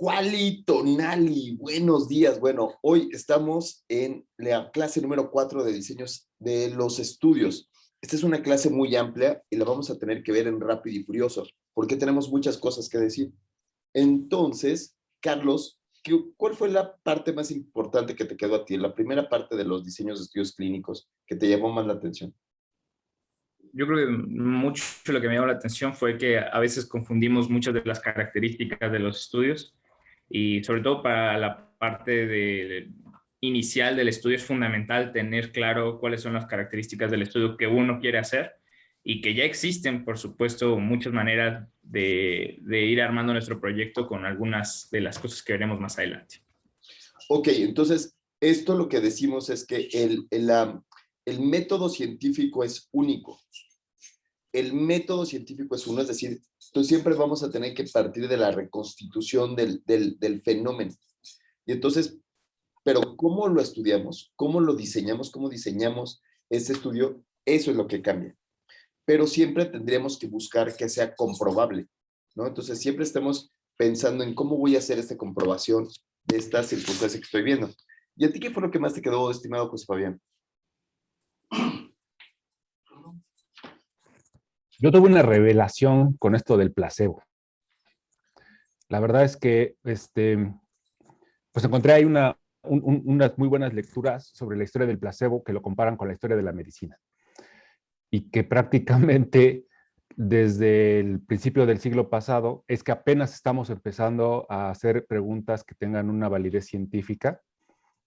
Kuali Tonali, buenos días. Bueno, hoy estamos en la clase número 4 de diseños de los estudios. Esta es una clase muy amplia y la vamos a tener que ver en rápido y furioso, porque tenemos muchas cosas que decir. Entonces, Carlos, ¿cuál fue la parte más importante que te quedó a ti? La primera parte de los diseños de estudios clínicos que te llamó más la atención. Yo creo que mucho lo que me llamó la atención fue que a veces confundimos muchas de las características de los estudios y sobre todo para la parte inicial del estudio es fundamental tener claro cuáles son las características del estudio que uno quiere hacer y que ya existen, por supuesto, muchas maneras de ir armando nuestro proyecto con algunas de las cosas que veremos más adelante. Ok, entonces, esto lo que decimos es que el método científico es único. El método científico es uno, es decir, tú siempre vamos a tener que partir de la reconstitución del fenómeno. Y entonces, pero ¿cómo lo estudiamos? ¿Cómo lo diseñamos? ¿Cómo diseñamos este estudio? Eso es lo que cambia. Pero siempre tendríamos que buscar que sea comprobable, ¿no? Entonces, siempre estamos pensando en cómo voy a hacer esta comprobación de esta circunstancia que estoy viendo. ¿Y a ti qué fue lo que más te quedó, estimado José Fabián? Yo tuve una revelación con esto del placebo. La verdad es que pues encontré ahí unas muy buenas lecturas sobre la historia del placebo que lo comparan con la historia de la medicina. Y que prácticamente desde el principio del siglo pasado es que apenas estamos empezando a hacer preguntas que tengan una validez científica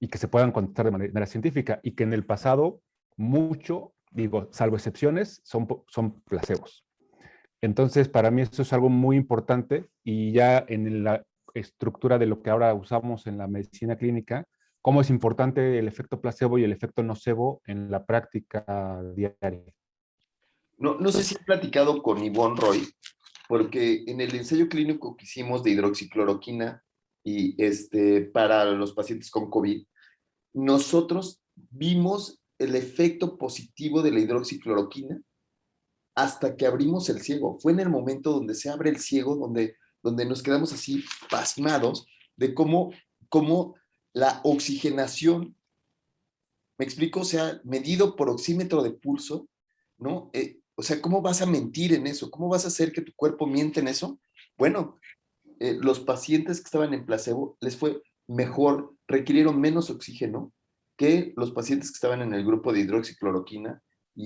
y que se puedan contestar de manera científica. Y que en el pasado mucho, digo, salvo excepciones, son placebos. Entonces, para mí eso es algo muy importante y ya en la estructura de lo que ahora usamos en la medicina clínica, cómo es importante el efecto placebo y el efecto nocebo en la práctica diaria. No sé si he platicado con Ivonne Roy, porque en el ensayo clínico que hicimos de hidroxicloroquina y para los pacientes con COVID, nosotros vimos el efecto positivo de la hidroxicloroquina hasta que abrimos el ciego. Fue en el momento donde se abre el ciego, donde nos quedamos así pasmados de cómo la oxigenación, me explico, o sea, medido por oxímetro de pulso, ¿no? O sea, ¿cómo vas a mentir en eso? ¿Cómo vas a hacer que tu cuerpo miente en eso? Bueno, los pacientes que estaban en placebo les fue mejor, requirieron menos oxígeno que los pacientes que estaban en el grupo de hidroxicloroquina ¿cómo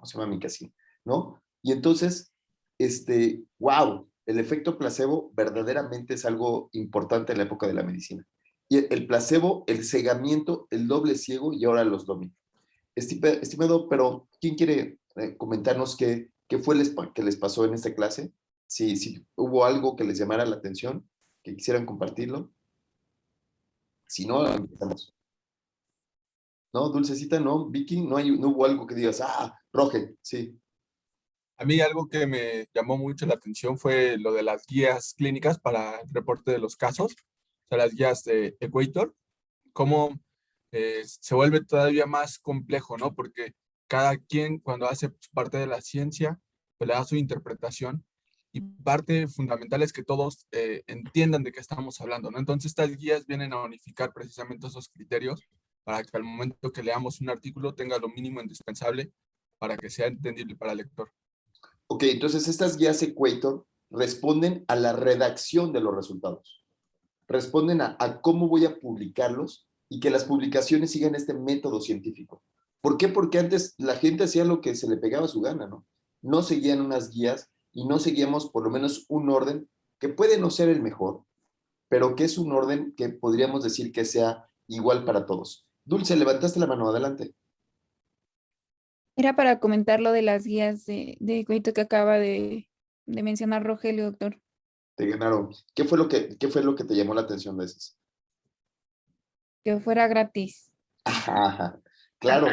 se llama? Micacin, ¿no? Y entonces, wow, el efecto placebo verdaderamente es algo importante en la época de la medicina. Y el placebo, el cegamiento, el doble ciego y ahora los domina. Estimado, pero ¿quién quiere comentarnos qué fue que les pasó en esta clase? Si hubo algo que les llamara la atención, que quisieran compartirlo. Si no, empezamos. ¿No, Dulcecita? ¿No? ¿Vicky? ¿No hubo algo que digas, Roge, sí? A mí algo que me llamó mucho la atención fue lo de las guías clínicas para el reporte de los casos, o sea, las guías de Equator, cómo se vuelve todavía más complejo, ¿no? Porque cada quien cuando hace parte de la ciencia, pues le da su interpretación y parte fundamental es que todos entiendan de qué estamos hablando, ¿no? Entonces estas guías vienen a unificar precisamente esos criterios para que al momento que leamos un artículo tenga lo mínimo indispensable para que sea entendible para el lector. Ok, entonces estas guías Equator responden a la redacción de los resultados. Responden a cómo voy a publicarlos y que las publicaciones sigan este método científico. ¿Por qué? Porque antes la gente hacía lo que se le pegaba a su gana, ¿no? No seguían unas guías y no seguíamos por lo menos un orden que puede no ser el mejor, pero que es un orden que podríamos decir que sea igual para todos. Dulce, levantaste la mano, adelante. Era para comentar lo de las guías de Cuito que acaba de mencionar Rogelio, doctor. Te ganaron. ¿Qué fue lo que te llamó la atención de esas? Que fuera gratis. Ajá, claro.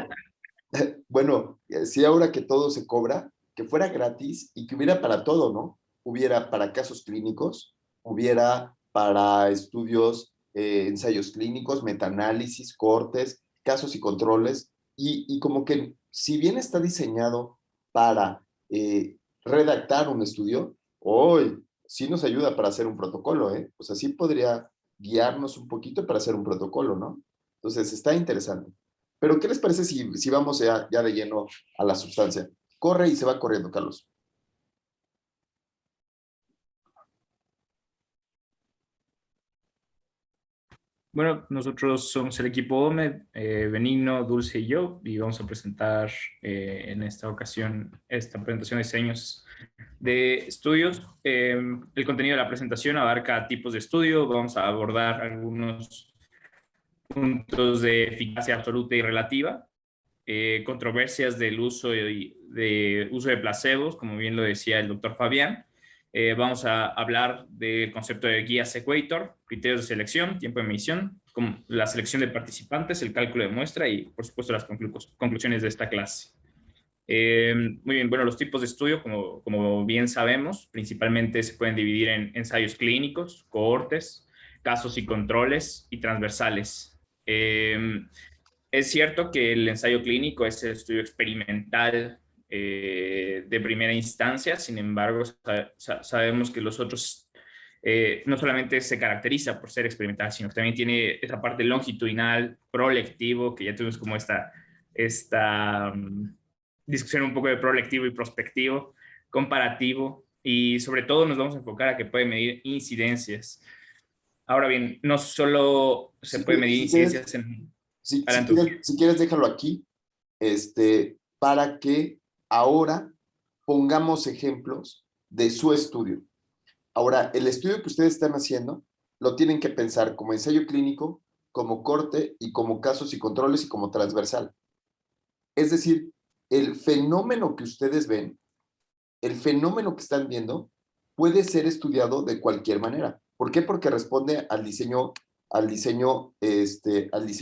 Bueno, sí, ahora que todo se cobra, que fuera gratis y que hubiera para todo, ¿no? Hubiera para casos clínicos, hubiera para estudios, ensayos clínicos, metaanálisis, cortes, casos y controles, y como que si bien está diseñado para redactar un estudio, hoy sí nos ayuda para hacer un protocolo, ¿eh? O sea, sí podría guiarnos un poquito para hacer un protocolo, ¿no? Entonces, está interesante. Pero, ¿qué les parece si vamos ya de lleno a la sustancia? Corre y se va corriendo, Carlos. Bueno, nosotros somos el equipo OMED, Benigno, Dulce y yo, y vamos a presentar en esta ocasión esta presentación de diseños de estudios. El contenido de la presentación abarca tipos de estudio, vamos a abordar algunos puntos de eficacia absoluta y relativa, controversias del uso de placebos, como bien lo decía el doctor Fabián. Vamos a hablar del concepto de guías Equator, criterios de selección, tiempo de medición, como la selección de participantes, el cálculo de muestra y, por supuesto, las conclusiones de esta clase. Muy bien, bueno, los tipos de estudio, como bien sabemos, principalmente se pueden dividir en ensayos clínicos, cohortes, casos y controles y transversales. Es cierto que el ensayo clínico es el estudio experimental de primera instancia, sin embargo, sabemos que los otros no solamente se caracteriza por ser experimental, sino que también tiene esa parte longitudinal, prolectivo, que ya tuvimos como esta discusión un poco de prolectivo y prospectivo, comparativo, y sobre todo nos vamos a enfocar a que puede medir incidencias. Ahora bien, no solo se puede medir incidencias en... Adelante. Si quieres, déjalo aquí, para que ahora pongamos ejemplos de su estudio. Ahora, el estudio que ustedes están haciendo lo tienen que pensar como ensayo clínico, como corte y como casos y controles y como transversal. Es decir, el fenómeno que ustedes ven, el fenómeno que están viendo, puede ser estudiado de cualquier manera. ¿Por qué? Porque responde al diseño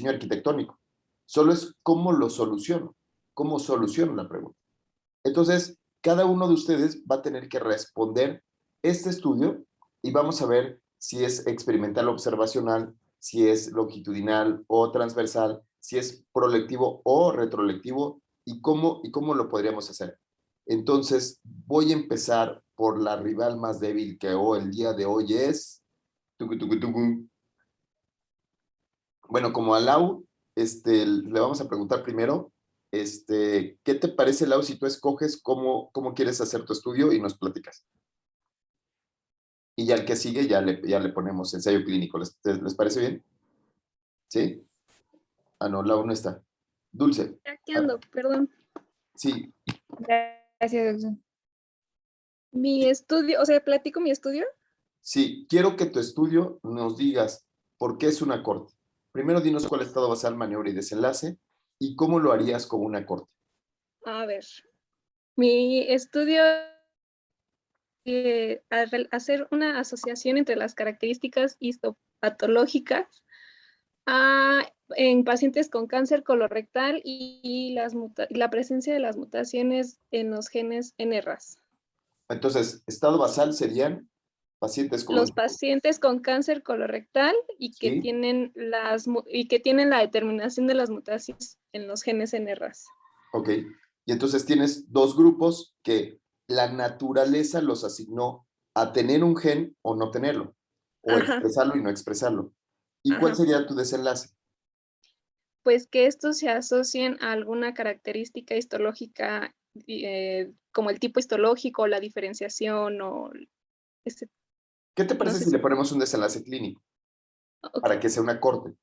arquitectónico. Solo es cómo lo soluciono, cómo soluciono la pregunta. Entonces, cada uno de ustedes va a tener que responder este estudio y vamos a ver si es experimental observacional, si es longitudinal o transversal, si es prolectivo o retrolectivo y cómo lo podríamos hacer. Entonces, voy a empezar por la rival más débil que el día de hoy es... Bueno, como a Lau, le vamos a preguntar primero, ¿qué te parece, Lau, si tú escoges cómo quieres hacer tu estudio y nos platicas? Y ya el que sigue, ya le ponemos ensayo clínico. ¿Les parece bien? ¿Sí? Ah, no, Lau no está. Dulce. Aquí ando, perdón. Sí, Gracias, doctor. Mi estudio, o sea, platico mi estudio. sí. Quiero que tu estudio nos digas por qué es una corte. Primero dinos cuál estado basal, maniobra y desenlace y cómo lo harías con una corte. A ver, mi estudio hacer una asociación entre las características histopatológicas en pacientes con cáncer colorectal y la presencia de las mutaciones en los genes NRAS. Entonces, estado basal serían pacientes con... Los pacientes con cáncer colorectal y que ¿Sí? tienen la determinación de las mutaciones en los genes NRAS. Ok. Y entonces tienes dos grupos que la naturaleza los asignó a tener un gen o no tenerlo, o Ajá. expresarlo y no expresarlo. ¿Y cuál Ajá. sería tu desenlace? Pues que estos se asocien a alguna característica histológica, como el tipo histológico, la diferenciación o... ¿Qué te no parece sé si si- le ponemos un desenlace clínico Ok. para que sea una corte?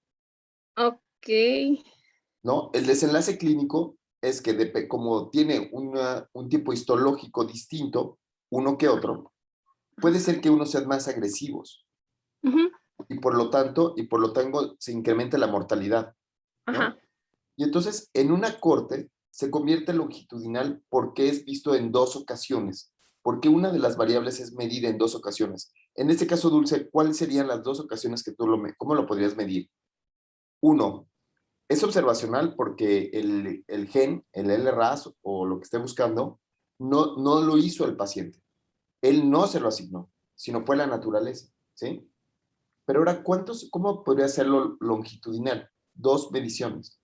Ok. ¿No? El desenlace clínico es que como tiene un tipo histológico distinto, uno que otro, puede ser que unos sean más agresivos Ujú. y por lo tanto se incrementa la mortalidad, ¿no? Ajá. Y entonces en una corte se convierte longitudinal porque es visto en dos ocasiones, porque una de las variables es medida en dos ocasiones. En este caso, Dulce, ¿cuáles serían las dos ocasiones que cómo lo podrías medir? Uno, es observacional porque el gen, el LRAS o lo que esté buscando, no lo hizo el paciente. Él no se lo asignó, sino fue la naturaleza, ¿sí? Pero ahora, ¿cómo podría hacerlo longitudinal? Dos mediciones.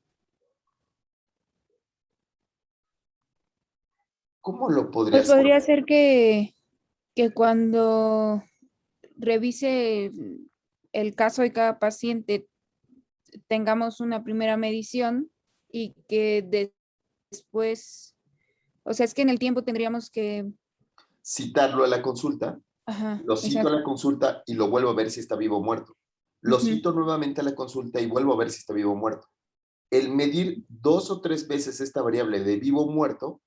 ¿Cómo lo podría Pues hacer? podría ser que cuando revise el caso de cada paciente, tengamos una primera medición y que después, o sea, es que en el tiempo tendríamos que, Citarlo a la consulta, ajá, lo cito a exacto. la consulta y lo vuelvo a ver si está vivo o muerto. Lo Ujú. cito nuevamente a la consulta y vuelvo a ver si está vivo o muerto. El medir 2 o 3 veces esta variable de vivo o muerto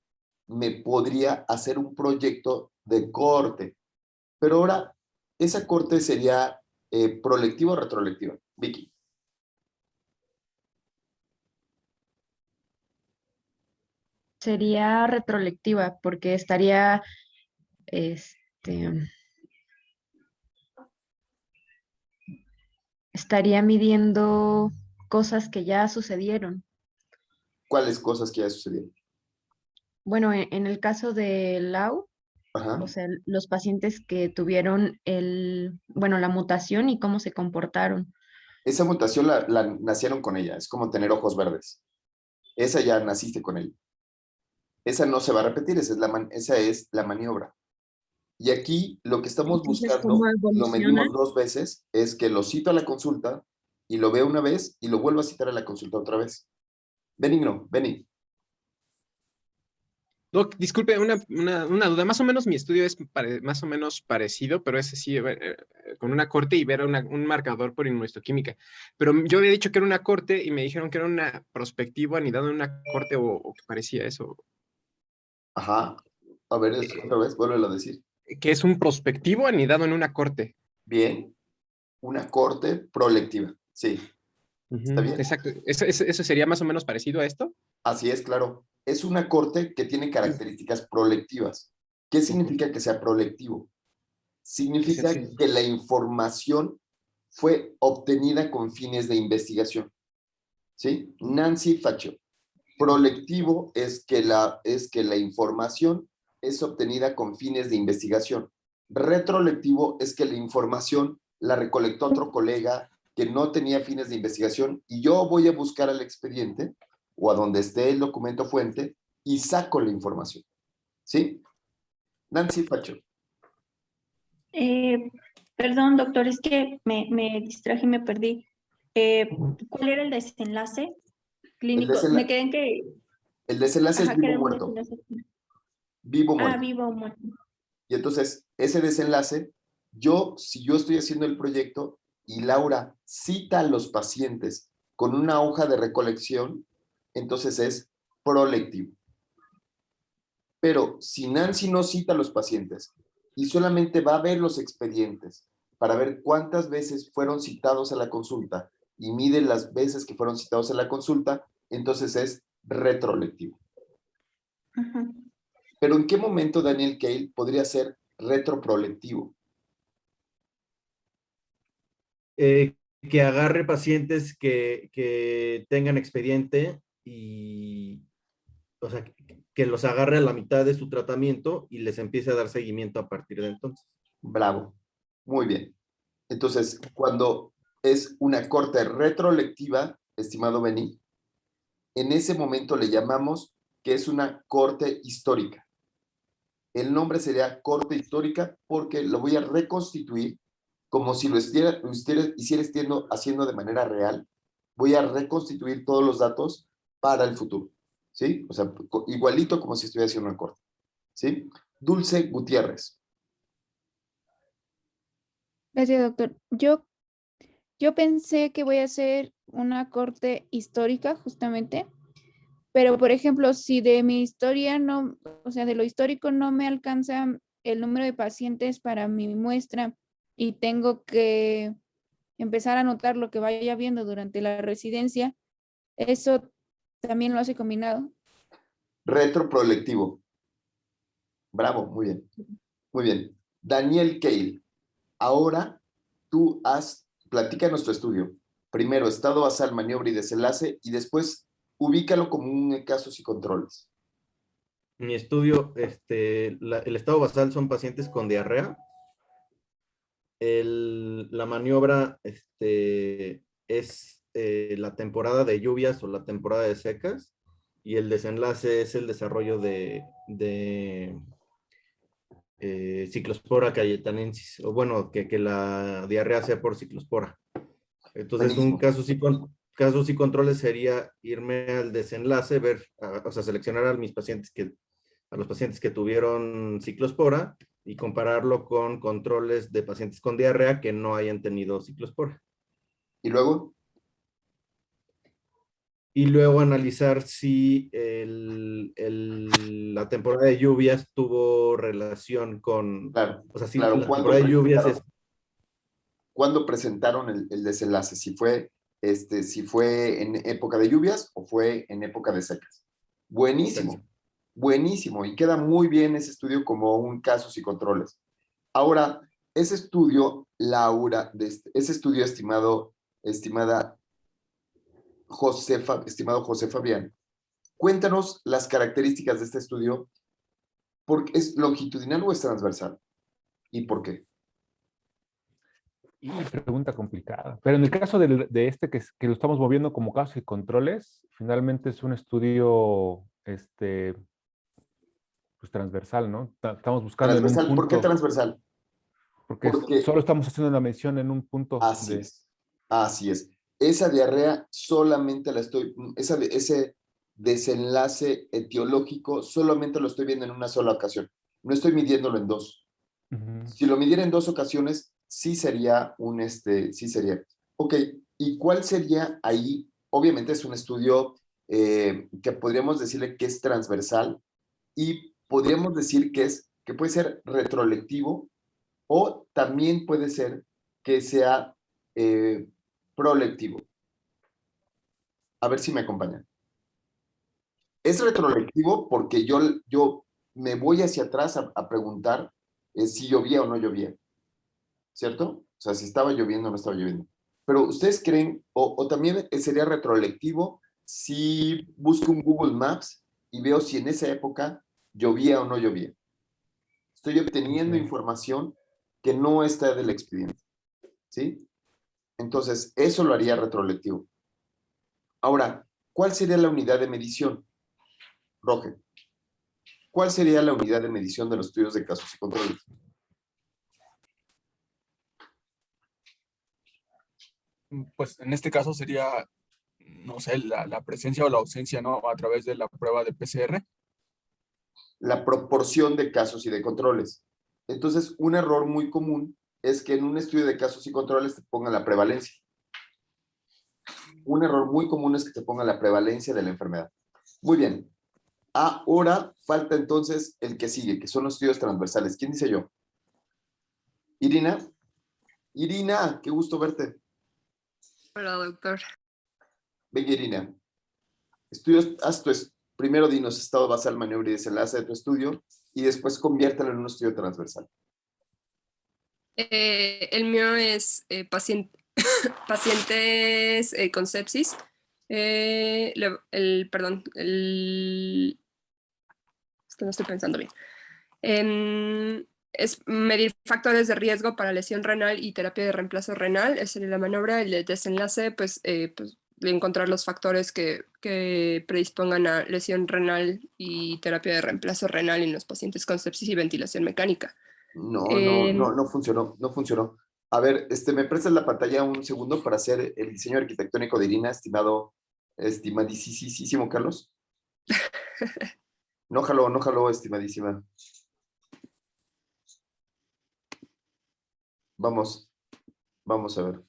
me podría hacer un proyecto de corte. Pero ahora, ¿esa corte sería prolectiva o retrolectiva? Vicky. Sería retrolectiva porque este, estaría midiendo cosas que ya sucedieron. ¿Cuáles cosas que ya sucedieron? Bueno, en el caso de Lau, Ajá. o sea, los pacientes que tuvieron la mutación y cómo se comportaron. Esa mutación la nacieron con ella, es como tener ojos verdes. Esa ya naciste con ella. Esa no se va a repetir, esa es la maniobra. Y aquí lo que estamos Entonces, ¿cómo buscando, lo evoluciona? medimos 2 veces, es que lo cito a la consulta y lo veo una vez y lo vuelvo a citar a la consulta otra vez. Benigno, Beni. Doc, disculpe, una duda. Más o menos mi estudio es más o menos parecido, pero ese sí, con una corte y ver un marcador por inmunohistoquímica. Pero yo había dicho que era una corte y me dijeron que era una prospectivo anidado en una corte o que parecía eso. Ajá. A ver, otra vez, vuélvelo a decir. Que es un prospectivo anidado en una corte. Bien. Una corte prolectiva. Sí, está bien. Exacto. ¿Eso sería más o menos parecido a esto? Así es, claro. Es una corte que tiene características prolectivas. ¿Qué significa que sea prolectivo? Significa que la información fue obtenida con fines de investigación. ¿Sí? Nancy Facho. Prolectivo es que la información es obtenida con fines de investigación. Retrolectivo es que la información la recolectó otro colega que no tenía fines de investigación y yo voy a buscar al expediente o a donde esté el documento fuente y saco la información. ¿Sí? Nancy Facho. Perdón, doctor, es que me distraje y me perdí. ¿Cuál era el desenlace clínico? Me quedé en que, El desenlace es ajá, que vivo era un muerto. desenlace. Vivo Ah, muerto. vivo o muerto. Y entonces, ese desenlace, si yo estoy haciendo el proyecto y Laura cita a los pacientes con una hoja de recolección, entonces es prolectivo. Pero si Nancy no cita a los pacientes y solamente va a ver los expedientes para ver cuántas veces fueron citados a la consulta y mide las veces que fueron citados a la consulta, entonces es retrolectivo. Ajá. Pero ¿en qué momento Daniel Keil podría ser retroprolectivo? Que agarre pacientes que tengan expediente y, o sea, que los agarre a la mitad de su tratamiento y les empiece a dar seguimiento a partir de entonces. Bravo. Muy bien. Entonces, cuando es una corte retrolectiva, estimado Beni, en ese momento le llamamos que es una corte histórica. El nombre sería corte histórica porque lo voy a reconstituir como si lo hiciera haciendo de manera real. Voy a reconstituir todos los datos para el futuro. ¿Sí? O sea, igualito como si estuviera haciendo una corte. ¿Sí? Dulce Gutiérrez. Gracias, doctor. Yo pensé que voy a hacer una corte histórica, justamente, pero por ejemplo, si de mi historia no, o sea, de lo histórico no me alcanza el número de pacientes para mi muestra y tengo que empezar a anotar lo que vaya viendo durante la residencia, eso también lo hace combinado. Retroprolectivo. Bravo, muy bien. Muy bien. Daniel Keil, ahora platícanos tu estudio. Primero, estado basal, maniobra y desenlace, y después ubícalo como un casos y controles. Mi estudio, el estado basal son pacientes con diarrea. La maniobra es la temporada de lluvias o la temporada de secas, y el desenlace es el desarrollo de Ciclospora cayetanensis, o bueno, que la diarrea sea por ciclospora. Entonces, un Buenísimo. casos y controles sería irme al desenlace, ver, o sea, seleccionar a los pacientes que tuvieron ciclospora y compararlo con controles de pacientes con diarrea que no hayan tenido ciclospora. Y luego, Y luego analizar si la temporada de lluvias tuvo relación con, claro, o sea, si claro, la temporada de lluvias es... ¿cuándo presentaron el desenlace? Si fue en época de lluvias o fue en época de secas. Buenísimo, buenísimo. Y queda muy bien ese estudio como un casos y controles. Ahora, ese estudio, Laura, ese estudio estimada estimado José Fabián, cuéntanos las características de este estudio. ¿Porque es longitudinal o es transversal? ¿Y por qué? Y pregunta complicada. Pero en el caso de este que lo estamos moviendo como casos y controles, finalmente es un estudio pues transversal, ¿no? Estamos buscando en un Transversal, ¿por qué punto, transversal? porque Porque solo estamos haciendo una mención en un punto así es, así es. Esa diarrea solamente ese desenlace etiológico solamente lo estoy viendo en una sola ocasión. No estoy midiéndolo en dos. Ujú. Si lo midiera en dos ocasiones, sí sería sí sería. Ok, ¿y cuál sería ahí? Obviamente es un estudio que podríamos decirle que es transversal y podríamos decir que puede ser retrolectivo o también puede ser que sea prolectivo. A ver si me acompañan. Es retrolectivo porque yo me voy hacia atrás a preguntar si llovía o no llovía, ¿cierto? O sea, si estaba lloviendo o no estaba lloviendo. Pero ustedes creen, o también sería retrolectivo si busco un Google Maps y veo si en esa época llovía o no llovía. Estoy obteniendo Ok. información que no está del expediente, ¿sí? Entonces, eso lo haría retrolectivo. Ahora, ¿cuál sería la unidad de medición, Roger? ¿Cuál sería la unidad de medición de los estudios de casos y controles? Pues en este caso sería, no sé, la presencia o la ausencia, ¿no? A través de la prueba de PCR. La proporción de casos y de controles. Entonces, un error muy común es que en un estudio de casos y controles te pongan la prevalencia. Un error muy común es que te pongan la prevalencia de la enfermedad. Muy bien. Ahora falta entonces el que sigue, que son los estudios transversales. ¿Quién dice yo? Irina. Irina, qué gusto verte. Hola, doctor. Venga, Irina. Primero dinos estado basal, maniobra y desenlace de tu estudio y después conviértelo en un estudio transversal. El mío es pacientes con sepsis. Perdón, es que no estoy pensando bien. Es medir factores de riesgo para lesión renal y terapia de reemplazo renal. Esa es la maniobra. El desenlace, pues de encontrar los factores que predispongan a lesión renal y terapia de reemplazo renal en los pacientes con sepsis y ventilación mecánica. No funcionó, no funcionó. A ver, ¿me prestas la pantalla un segundo para hacer el diseño arquitectónico de Irina, estimadísimo Carlos? No jaló, estimadísima. Vamos a ver.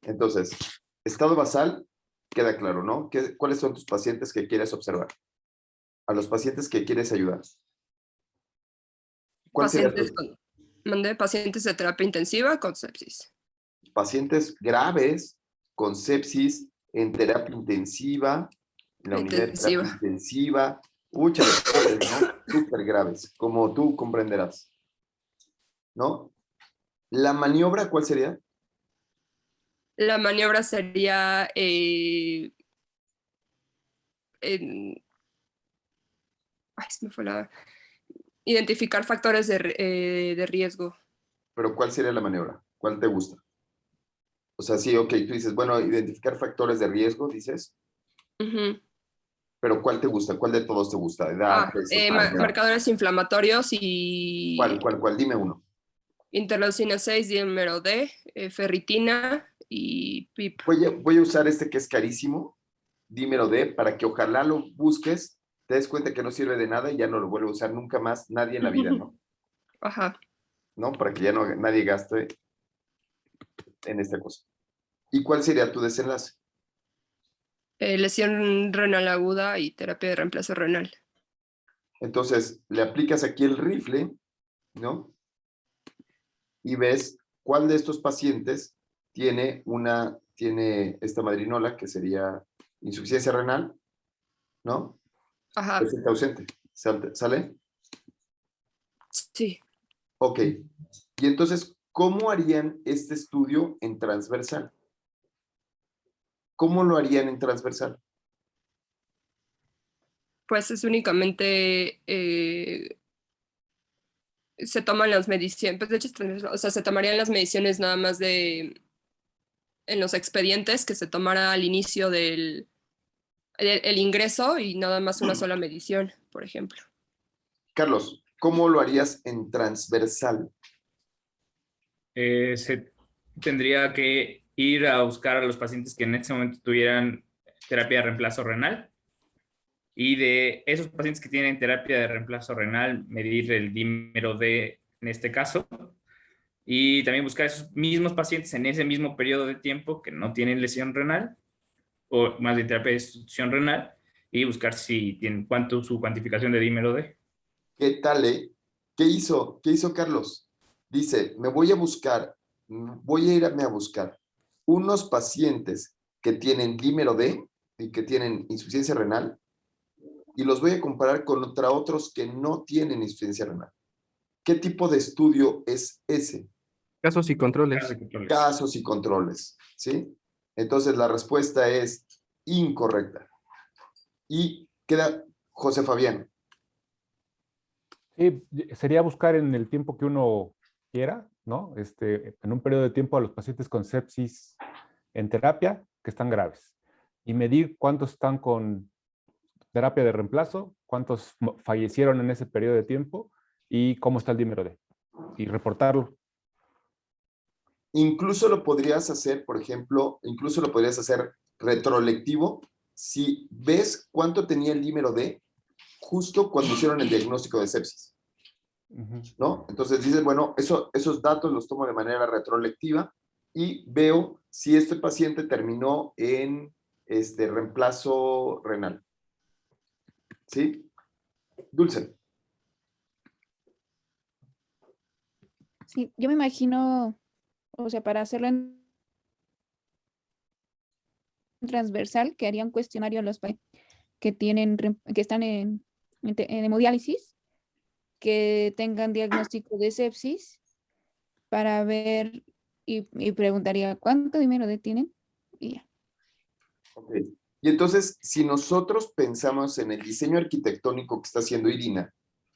Entonces, estado basal, queda claro, ¿no? ¿Cuáles son tus pacientes que quieres observar? A los pacientes que quieres ayudar. ¿Cuál sería Pacientes de terapia intensiva con sepsis. Pacientes graves con sepsis en terapia intensiva, en la unidad de terapia intensiva. Úchale, ¿no? Súper graves, como tú comprenderás. ¿No? ¿La maniobra cuál sería? La maniobra sería se me fue identificar factores de riesgo. ¿Pero cuál sería la maniobra? ¿Cuál te gusta? O sea, sí, ok, tú dices, bueno, identificar factores de riesgo, dices. pero ¿cuál te gusta? ¿Cuál de todos te gusta? Edad, peso, talla. Marcadores inflamatorios y ¿Cuál? Dime uno. interleucina 6, dímero D, ferritina y PIP. Voy a usar este que es carísimo, dímero D, para que ojalá lo busques, te des cuenta que no sirve de nada y ya no lo vuelve a usar nunca más nadie en la vida, ¿no? Ajá. ¿No? Para que ya no nadie gaste en esta cosa. ¿Y cuál sería tu desenlace? Lesión renal aguda y terapia de reemplazo renal. Entonces, le aplicas aquí el rifle, ¿no? Y ves cuál de estos pacientes tiene esta madrinola, que sería insuficiencia renal, ¿no? Ajá. Presente ausente. ¿Sale? Sí. Ok. Y entonces, ¿cómo harían este estudio en transversal? ¿Cómo lo harían en transversal? Pues es únicamente se toman las mediciones, pues de hecho, o sea, se tomarían las mediciones nada más en los expedientes que se tomara al inicio del el ingreso y nada más una sola medición, por ejemplo. Carlos, ¿cómo lo harías en transversal? Se tendría que ir a buscar a los pacientes que en ese momento tuvieran terapia de reemplazo renal y de esos pacientes que tienen terapia de reemplazo renal, medir el dímero D en este caso, y también buscar esos mismos pacientes en ese mismo periodo de tiempo que no tienen lesión renal o más de terapia de sustitución renal y buscar si tienen su cuantificación de dímero D. ¿Qué tal, ¿Qué hizo Carlos? Dice, voy a irme a buscar unos pacientes que tienen dímero D y que tienen insuficiencia renal y los voy a comparar contra otros que no tienen insuficiencia renal. ¿Qué tipo de estudio es ese? Casos y controles. Casos y controles, ¿sí? Entonces la respuesta es incorrecta. Y queda José Fabián. Sí, sería buscar en el tiempo que uno quiera, ¿no? En un periodo de tiempo a los pacientes con sepsis en terapia que están graves y medir cuántos están con terapia de reemplazo, cuántos fallecieron en ese periodo de tiempo y cómo está el dímero D y reportarlo. Incluso lo podrías hacer, por ejemplo, retrolectivo si ves cuánto tenía el dímero D justo cuando hicieron el diagnóstico de sepsis, ¿no? Entonces dices, bueno, esos datos los tomo de manera retrolectiva y veo si este paciente terminó en reemplazo renal. ¿Sí? Dulce. Sí, yo me imagino, o sea, para hacerlo en transversal, que haría un cuestionario a los pacientes que están en hemodiálisis, que tengan diagnóstico de sepsis, para ver y preguntaría, ¿cuánto dinero tienen? Y ya. Okay. Y entonces, si nosotros pensamos en el diseño arquitectónico que está haciendo Irina,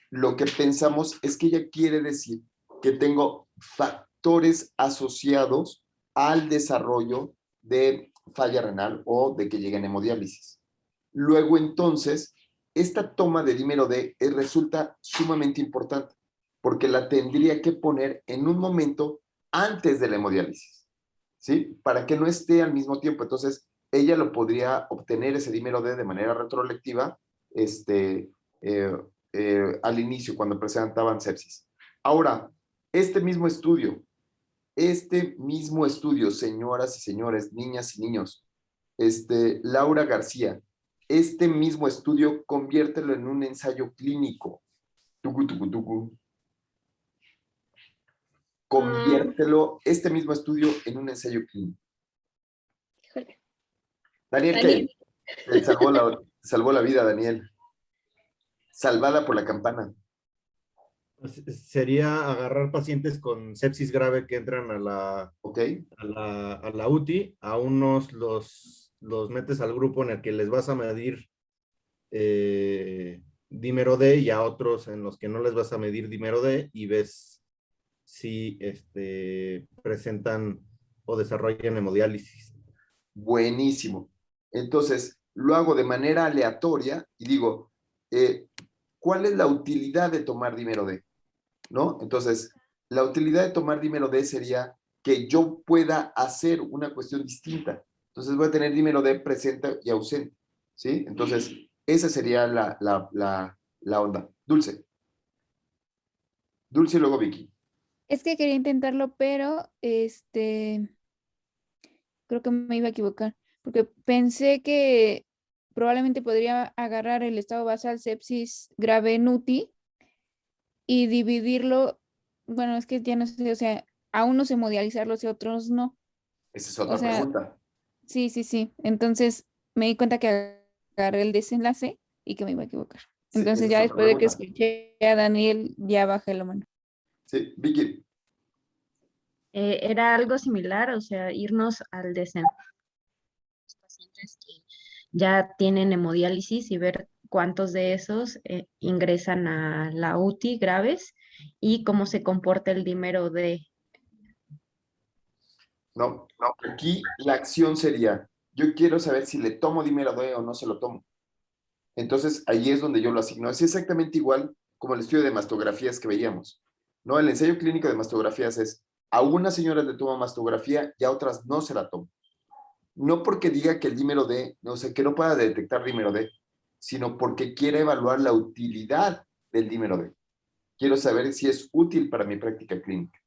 lo que pensamos es que ella quiere decir que tengo factores asociados al desarrollo de falla renal o de que lleguen a hemodiálisis. Luego, entonces, esta toma de dímero D resulta sumamente importante porque la tendría que poner en un momento antes de la hemodiálisis, ¿sí? Para que no esté al mismo tiempo. Entonces, ella lo podría obtener ese dímero D de manera retrolectiva al inicio, cuando presentaban sepsis. Ahora, este mismo estudio, señoras y señores, niñas y niños, Laura García, este mismo estudio, conviértelo en un ensayo clínico. Conviértelo, este mismo estudio, en un ensayo clínico. Híjole. Daniel, ¿qué? Te salvó la vida, Daniel. Salvada por la campana. Sería agarrar pacientes con sepsis grave que entran a la UTI, a unos los metes al grupo en el que les vas a medir dímero D y a otros en los que no les vas a medir dímero D y ves si presentan o desarrollan hemodiálisis. Buenísimo. Entonces, lo hago de manera aleatoria y digo, ¿cuál es la utilidad de tomar dímero D? ¿No? Entonces, la utilidad de tomar dímero D sería que yo pueda hacer una cuestión distinta. Entonces voy a tener dímero D presente y ausente, ¿sí? Entonces, esa sería la onda. Dulce. Dulce y luego Vicky. Es que quería intentarlo, pero creo que me iba a equivocar, porque pensé que probablemente podría agarrar el estado basal sepsis grave NUTI y dividirlo, bueno, es que ya no sé, o sea, a unos hemodializarlos y a otros no. Esa es O otra sea, pregunta. sí, sí, sí. Entonces me di cuenta que agarré el desenlace y que me iba a equivocar. Sí, Entonces esa ya es otra después de que pregunta. escuché a Daniel, ya bajé la mano. Sí, Vicky. Era algo similar, o sea, irnos al desenlace de los pacientes que ya tienen hemodiálisis y ver cuántos de esos ingresan a la UTI graves y cómo se comporta el dímero D. No, aquí la acción sería, yo quiero saber si le tomo dímero D o no se lo tomo. Entonces, ahí es donde yo lo asigno. Es exactamente igual como el estudio de mastografías que veíamos. ¿No? El ensayo clínico de mastografías es, a unas señoras le toma mastografía y a otras no se la toma. No porque diga que el dímero D, o sea, que no pueda detectar dímero D, sino porque quiere evaluar la utilidad del dímero D. Quiero saber si es útil para mi práctica clínica.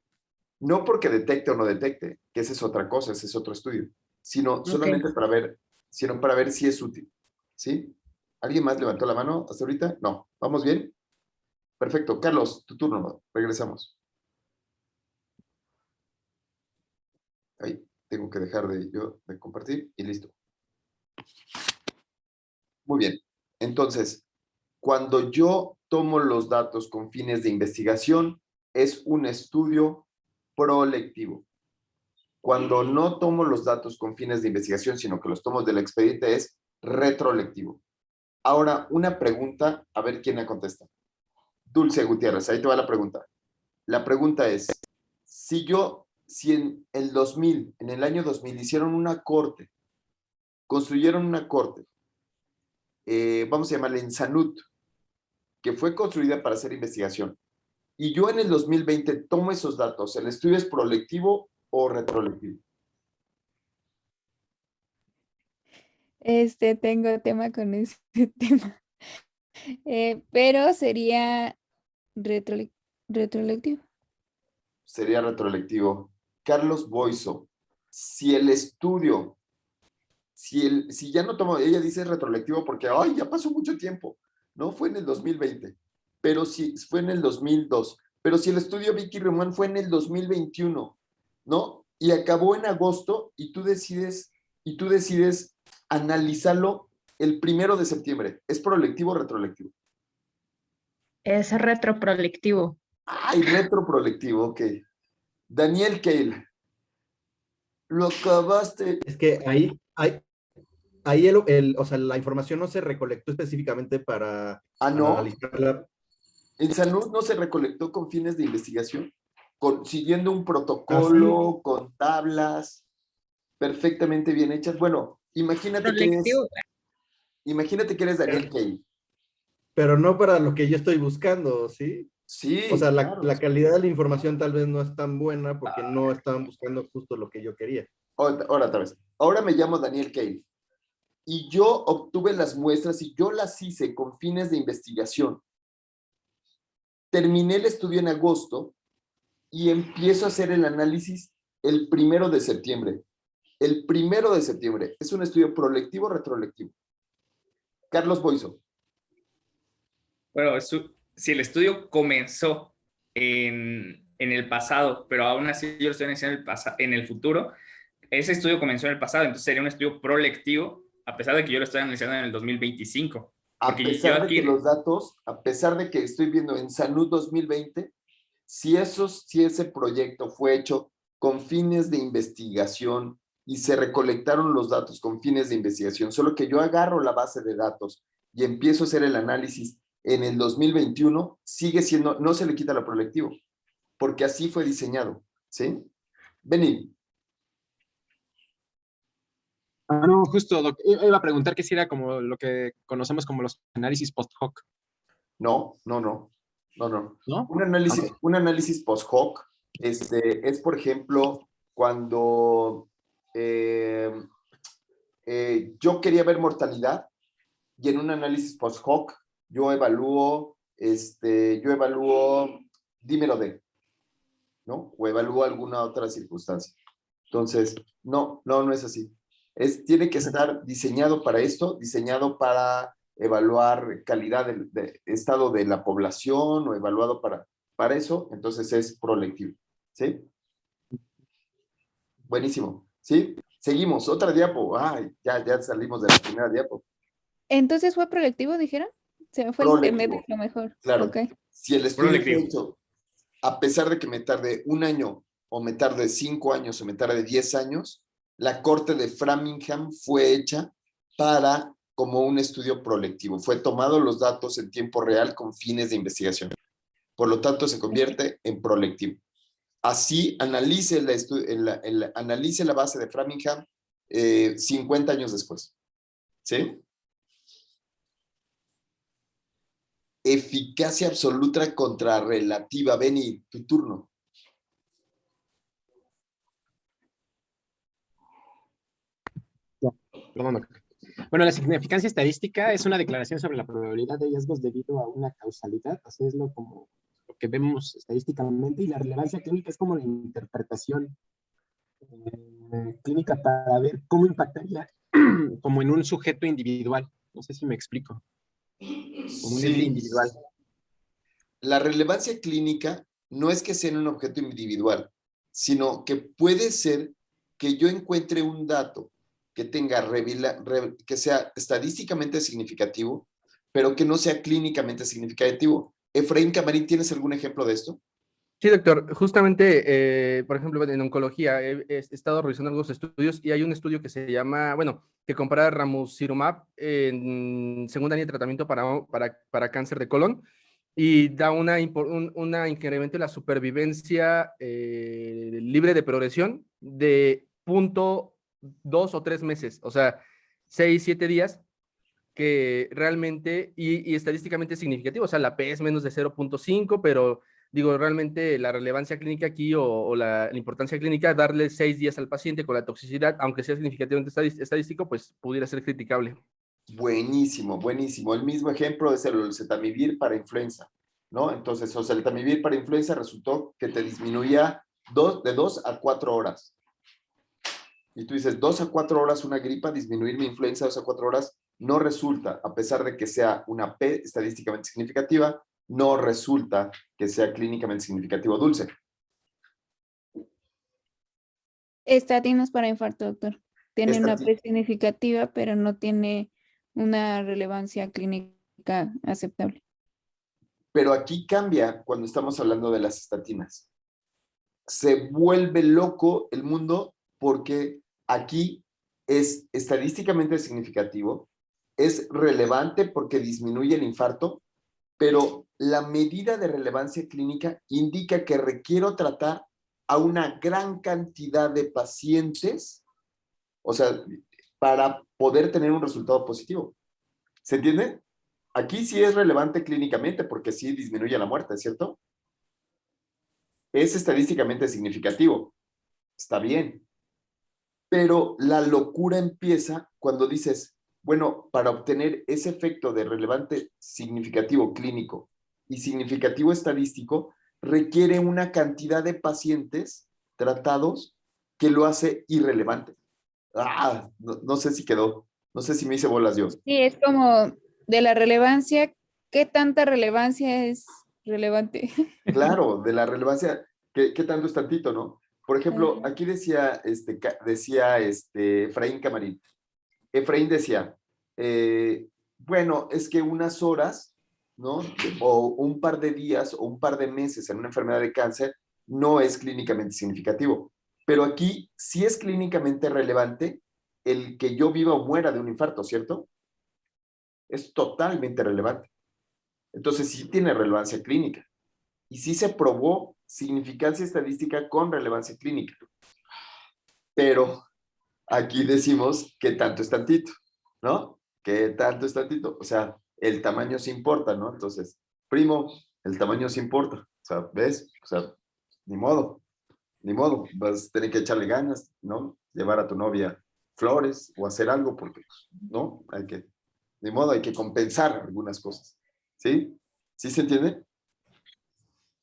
No porque detecte o no detecte, que esa es otra cosa, ese es otro estudio, sino solamente para ver, sino para ver si es útil. ¿Sí? ¿Alguien más levantó la mano hasta ahorita? No. ¿Vamos bien? Perfecto. Carlos, tu turno. Regresamos. Ahí, tengo que dejar de compartir y listo. Muy bien. Entonces, cuando yo tomo los datos con fines de investigación, es un estudio prolectivo. Cuando no tomo los datos con fines de investigación, sino que los tomo del expediente, es retrolectivo. Ahora, una pregunta, a ver quién la contesta. Dulce Gutiérrez, ahí te va la pregunta. La pregunta es, si en el 2000, en el año 2000, hicieron una corte, construyeron una corte, vamos a llamarle en Sanut, que fue construida para hacer investigación, y yo en el 2020 tomo esos datos, ¿el estudio es prolectivo o retrolectivo? Tengo tema con ese tema. Pero sería retrolectivo. Sería retrolectivo. Carlos Boiso, si el estudio, si ya no tomo, ella dice retrolectivo porque, ay, ya pasó mucho tiempo, ¿no? Fue en el 2020, pero si fue en el 2002, pero si el estudio Vicky Román fue en el 2021, ¿no? Y acabó en agosto y tú decides analizarlo el 1 de septiembre. ¿Es prolectivo o retrolectivo? Es retroprolectivo. Ay, retroprolectivo, ok. Daniel Keil, lo acabaste. Es que ahí o sea, la información no se recolectó específicamente para ¿No? analizarla. En Salud no se recolectó con fines de investigación, siguiendo un protocolo, con tablas perfectamente bien hechas. Bueno, imagínate que eres Daniel Kay. Pero no para lo que yo estoy buscando, ¿sí? Sí, o sea, claro. la calidad de la información tal vez no es tan buena porque no estaban buscando justo lo que yo quería. Ahora otra vez. Ahora me llamo Daniel Kay. Y yo obtuve las muestras y yo las hice con fines de investigación. Terminé el estudio en agosto y empiezo a hacer el análisis el 1 de septiembre. El 1 de septiembre. ¿Es un estudio prolectivo o retrolectivo? Carlos Boiso. Bueno, si el estudio comenzó en el pasado, pero aún así yo lo estoy analizando en el futuro, ese estudio comenzó en el pasado, entonces sería un estudio prolectivo, a pesar de que yo lo estoy analizando en el 2025. A pesar de que los datos, a pesar de que estoy viendo en Salud 2020, si ese proyecto fue hecho con fines de investigación y se recolectaron los datos con fines de investigación, solo que yo agarro la base de datos y empiezo a hacer el análisis en el 2021, sigue siendo, no se le quita lo prolectivo, porque así fue diseñado, ¿sí? Vení. Ah, no, justo, iba a preguntar que si era como lo que conocemos como los análisis post hoc, No. ¿no? Un análisis post hoc es, por ejemplo, cuando yo quería ver mortalidad y en un análisis post hoc yo evalúo, dímelo de, ¿no? O evalúo alguna otra circunstancia. Entonces, no es así. Tiene que estar diseñado para esto, diseñado para evaluar calidad de estado de la población o evaluado para eso, entonces es prolectivo. ¿Sí? Buenísimo. ¿Sí? Seguimos. Otra diapo. Ay, ya salimos de la primera diapo. Entonces fue proyectivo, dijeron. Se me fue el internet Prolectivo. lo mejor. Claro. Ok. Si el estudio fue Prolectivo. hecho, a pesar de que me tarde 1 año, o me tarde 5 años, o me tarde 10 años, la corte de Framingham fue hecha como un estudio prolectivo. Fue tomado los datos en tiempo real con fines de investigación. Por lo tanto, se convierte en prolectivo. Así analice la base de Framingham 50 años después. ¿Sí? Eficacia absoluta contra relativa. Beni, tu turno. Perdón. Bueno, la significancia estadística es una declaración sobre la probabilidad de hallazgos debido a una causalidad, así es lo que vemos estadísticamente, y la relevancia clínica es como la interpretación clínica para ver cómo impactaría como en un sujeto individual. No sé si me explico. Como un ente individual. La relevancia clínica no es que sea en un objeto individual, sino que puede ser que yo encuentre un dato que que sea estadísticamente significativo, pero que no sea clínicamente significativo. Efraín Camarín, ¿tienes algún ejemplo de esto? Sí, doctor. Justamente, por ejemplo, en oncología he estado revisando algunos estudios y hay un estudio que se llama, que compara ramucirumab en segunda línea de tratamiento para cáncer de colon y da un incremento en la supervivencia libre de progresión de 0.2 o 3 meses, o sea, 6, 7 días, que realmente, y estadísticamente es significativo, o sea, la P es menos de 0.5, pero digo, realmente la relevancia clínica aquí o la importancia clínica, darle 6 días al paciente con la toxicidad, aunque sea significativamente estadístico, pues pudiera ser criticable. Buenísimo, buenísimo. El mismo ejemplo es el oseltamivir para influenza, ¿no? Entonces, oseltamivir para influenza resultó que te disminuía de 2 a 4 horas. Y tú dices, 2 a 4 horas una gripa, disminuir mi influenza 2 a 4 horas, no resulta, a pesar de que sea una P estadísticamente significativa, no resulta que sea clínicamente significativo. Dulce. Estatinas para infarto, doctor. Tiene una P significativa, pero no tiene una relevancia clínica aceptable. Pero aquí cambia cuando estamos hablando de las estatinas. Se vuelve loco el mundo porque aquí es estadísticamente significativo, es relevante porque disminuye el infarto, pero la medida de relevancia clínica indica que requiero tratar a una gran cantidad de pacientes, o sea, para poder tener un resultado positivo. ¿Se entiende? Aquí sí es relevante clínicamente porque sí disminuye la muerte, ¿cierto? Es estadísticamente significativo. Está bien. Pero la locura empieza cuando dices, bueno, para obtener ese efecto de relevante significativo clínico y significativo estadístico, requiere una cantidad de pacientes tratados que lo hace irrelevante. No sé si quedó, no sé si me hice bolas yo. Sí, es como de la relevancia, ¿qué tanta relevancia es relevante? Claro, de la relevancia, ¿qué tanto es tantito, no? Por ejemplo, aquí decía Efraín Camarín. Efraín decía, bueno, es que unas horas, ¿no? O un par de días o un par de meses en una enfermedad de cáncer no es clínicamente significativo. Pero aquí sí es clínicamente relevante el que yo viva o muera de un infarto, ¿cierto? Es totalmente relevante. Entonces sí tiene relevancia clínica. Y sí se probó significancia estadística con relevancia clínica. Pero Aquí decimos qué tanto es tantito, ¿no? ¿Qué tanto es tantito? O sea, el tamaño sí importa, ¿no? Entonces, primo, el tamaño sí importa. O sea, ¿ves? O sea, ni modo, ni modo. Vas a tener que echarle ganas, ¿no? Llevar a tu novia flores o hacer algo porque, ¿no? Hay que, ni modo, hay que compensar algunas cosas. ¿Sí? ¿Sí se entiende?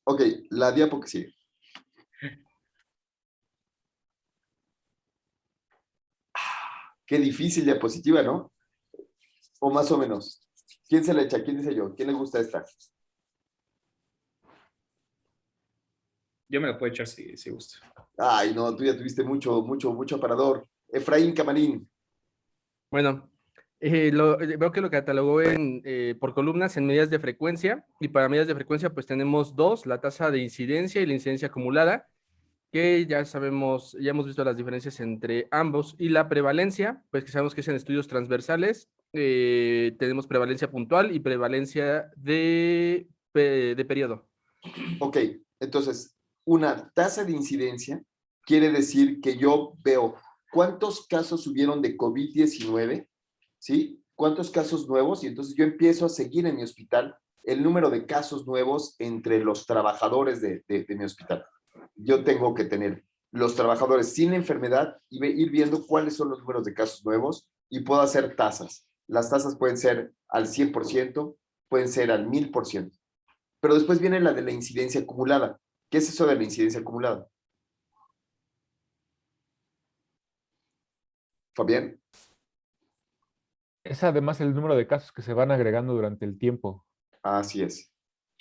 Ok, la diapo que sigue. Qué difícil diapositiva, ¿no? O más o menos. ¿Quién se la echa? ¿Quién dice yo? ¿Quién le gusta esta? Yo me la puedo echar si gusta. Ay, no, tú ya tuviste mucho aparador. Efraín Camarín. Bueno, veo que lo catalogó por columnas en medidas de frecuencia, y para medidas de frecuencia pues tenemos dos, la tasa de incidencia y la incidencia acumulada, que ya sabemos, ya hemos visto las diferencias entre ambos, y la prevalencia, pues que sabemos que es en estudios transversales, tenemos prevalencia puntual y prevalencia de periodo. Ok, entonces, una tasa de incidencia quiere decir que yo veo cuántos casos hubieron de COVID-19, ¿sí? ¿Cuántos casos nuevos? Y entonces yo empiezo a seguir en mi hospital el número de casos nuevos entre los trabajadores de mi hospital. Yo tengo que tener los trabajadores sin enfermedad y ir viendo cuáles son los números de casos nuevos y puedo hacer tasas. Las tasas pueden ser al 100%, pueden ser al 1000%. Pero después viene la de la incidencia acumulada. ¿Qué es eso de la incidencia acumulada? Fabián. Es además el número de casos que se van agregando durante el tiempo. Así es.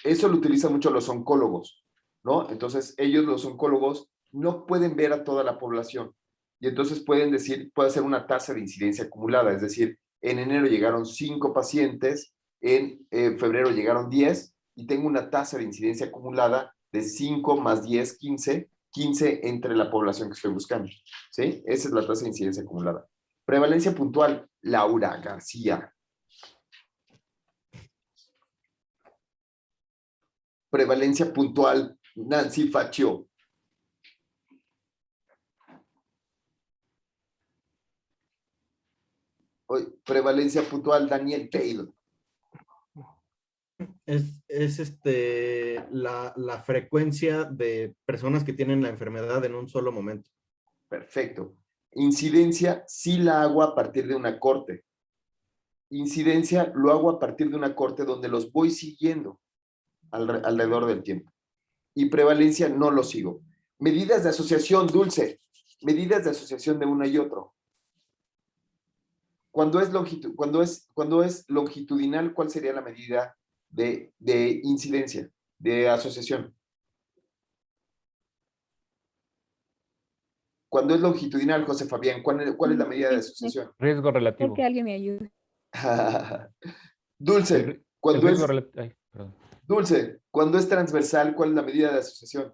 Eso lo utilizan mucho los oncólogos, ¿no? Entonces, ellos, los oncólogos, no pueden ver a toda la población. Y entonces pueden decir, puede ser una tasa de incidencia acumulada. Es decir, en enero llegaron 5 pacientes, en febrero llegaron 10, y tengo una tasa de incidencia acumulada de 5 más 10, 15, 15 entre la población que estoy buscando. ¿Sí? Esa es la tasa de incidencia acumulada. Prevalencia puntual, Laura García. Prevalencia puntual, Nancy Faccio. Prevalencia puntual, Daniel Taylor. Es la frecuencia de personas que tienen la enfermedad en un solo momento. Perfecto. Incidencia sí la hago a partir de una corte. Incidencia lo hago a partir de una corte donde los voy siguiendo alrededor del tiempo. Y prevalencia no lo sigo. Medidas de asociación, Dulce. Medidas de asociación de uno y otro. Cuando es longitudinal, ¿cuál sería la medida de incidencia, de asociación? Cuando es longitudinal, José Fabián, ¿cuál es la medida de asociación? Riesgo relativo. Que alguien me ayude. Dulce, perdón. Dulce, cuando es transversal, ¿cuál es la medida de asociación?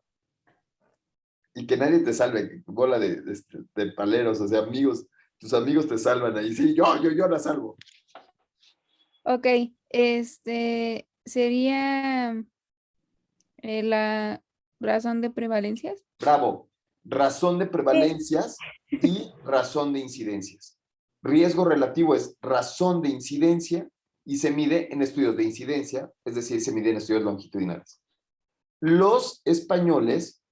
Y que nadie te salve, bola de paleros, o sea, amigos, tus amigos te salvan ahí. Sí, yo la salvo. Ok, sería la razón de prevalencias. Bravo. Razón de prevalencias y razón de incidencias. Riesgo relativo es razón de incidencia y se mide en estudios de incidencia, es decir, se mide en estudios longitudinales. Los españoles,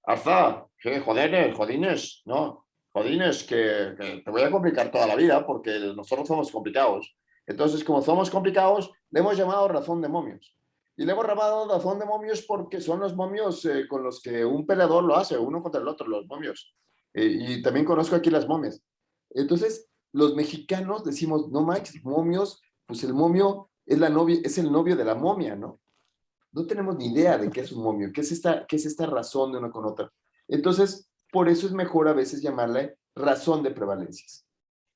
jodines, ¿no? Jodines, que te voy a complicar toda la vida porque nosotros somos complicados. Entonces, como somos complicados, le hemos llamado razón de momios. Y le hemos llamado razón de momios porque son los momios con los que un peleador lo hace, uno contra el otro, los momios. Y también conozco aquí las momias. Entonces, los mexicanos decimos, no manches, momios, pues el momio es el novio de la momia, ¿no? No tenemos ni idea de qué es un momio, qué es esta razón de una con otra. Entonces, por eso es mejor a veces llamarle razón de prevalencias.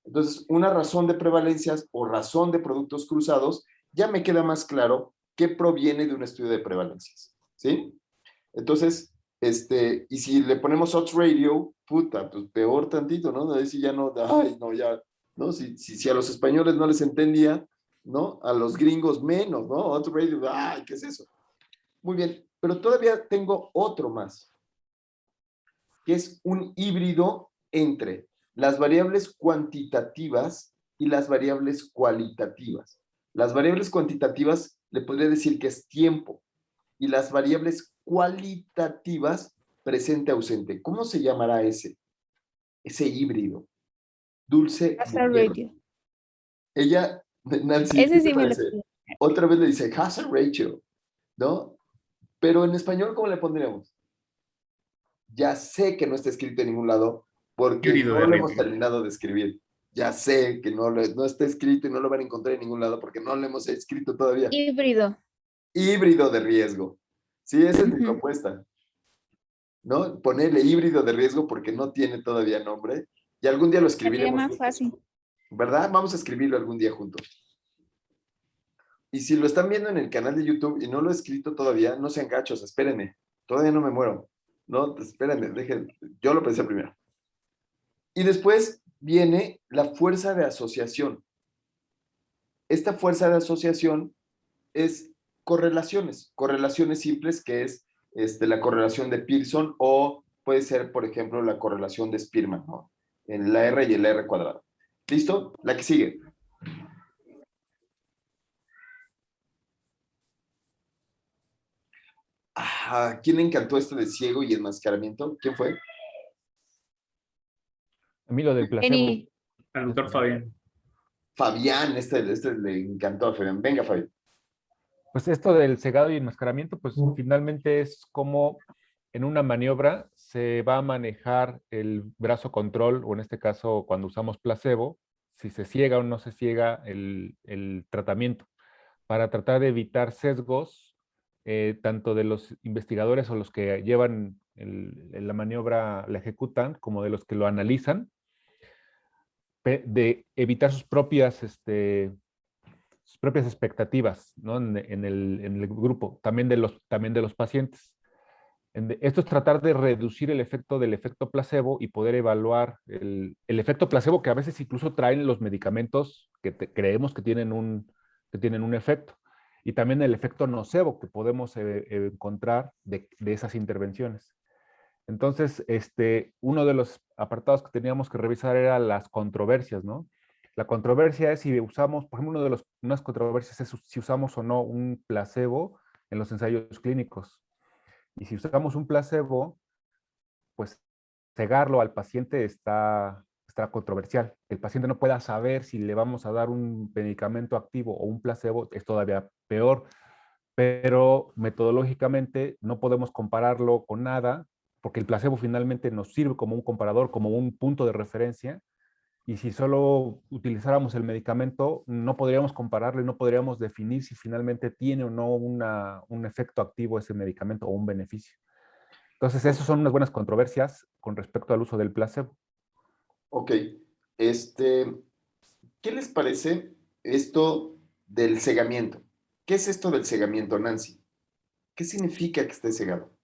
Entonces, una razón de prevalencias o razón de productos cruzados ya me queda más claro que proviene de un estudio de prevalencias, ¿sí? Entonces, y si le ponemos odds radio, puta, pues peor tantito, ¿no? Ahí sí ya no, ay, no, ya, ¿no? Si a los españoles no les entendía, ¿no? A los gringos menos, ¿no? Odds radio, ay, ¿qué es eso? Muy bien, pero todavía tengo otro más, que es un híbrido entre las variables cuantitativas y las variables cualitativas. Las variables cuantitativas le podría decir que es tiempo y las variables cualitativas presente ausente. ¿Cómo se llamará ese híbrido? Dulce Hazard Gutiérrez. ratio. Ella, Nancy, Ese ¿qué te sí me lo parece? sé. Otra vez le dice hazard ratio, ¿no? Pero en español, ¿cómo le pondríamos? Ya sé que no está escrito en ningún lado porque Híbrido de no lo hemos riesgo. terminado de escribir. Ya sé que no está escrito y no lo van a encontrar en ningún lado porque no lo hemos escrito todavía. Híbrido. Híbrido de riesgo. Sí, esa es mi Ujú. propuesta, ¿no? Ponerle híbrido de riesgo porque no tiene todavía nombre y algún día lo Sería escribiremos más juntos, fácil. ¿verdad? Vamos a escribirlo algún día juntos. Y si lo están viendo en el canal de YouTube y no lo he escrito todavía, no sean gachos, espérenme. Todavía no me muero. No, espérenme, dejen. Yo lo pensé primero. Y después viene la fuerza de asociación. Esta fuerza de asociación es correlaciones simples, que es la correlación de Pearson o puede ser, por ejemplo, la correlación de Spearman, ¿no? En la R y el R cuadrado. ¿Listo? La que sigue. ¿A quién le encantó esto de ciego y enmascaramiento? ¿Quién fue? A mí lo del placebo. Eni, Al doctor Fabián. Fabián, este le encantó a Fabián. Venga, Fabián. Pues esto del cegado y enmascaramiento, pues finalmente es como en una maniobra se va a manejar el brazo control, o en este caso cuando usamos placebo, si se ciega o no se ciega el tratamiento, para tratar de evitar sesgos, tanto de los investigadores o los que llevan la maniobra, la ejecutan, como de los que lo analizan, de evitar sus propias expectativas, ¿no? En el grupo, también de los pacientes. Esto es tratar de reducir el efecto del efecto placebo y poder evaluar el efecto placebo que a veces incluso traen los medicamentos que creemos que tienen un efecto. Y también el efecto nocebo que podemos encontrar de esas intervenciones. Entonces, uno de los apartados que teníamos que revisar era las controversias, ¿no? La controversia es si usamos, por ejemplo, unas controversias es si usamos o no un placebo en los ensayos clínicos. Y si usamos un placebo, pues cegarlo al paciente está controversial. El paciente no pueda saber si le vamos a dar un medicamento activo o un placebo, es todavía peor. Pero metodológicamente no podemos compararlo con nada, porque el placebo finalmente nos sirve como un comparador, como un punto de referencia, y si solo utilizáramos el medicamento, no podríamos compararlo y no podríamos definir si finalmente tiene o no un efecto activo ese medicamento o un beneficio. Entonces, esas son unas buenas controversias con respecto al uso del placebo. Ok. ¿Qué les parece esto del cegamiento? ¿Qué es esto del cegamiento, Nancy? ¿Qué significa que esté cegado?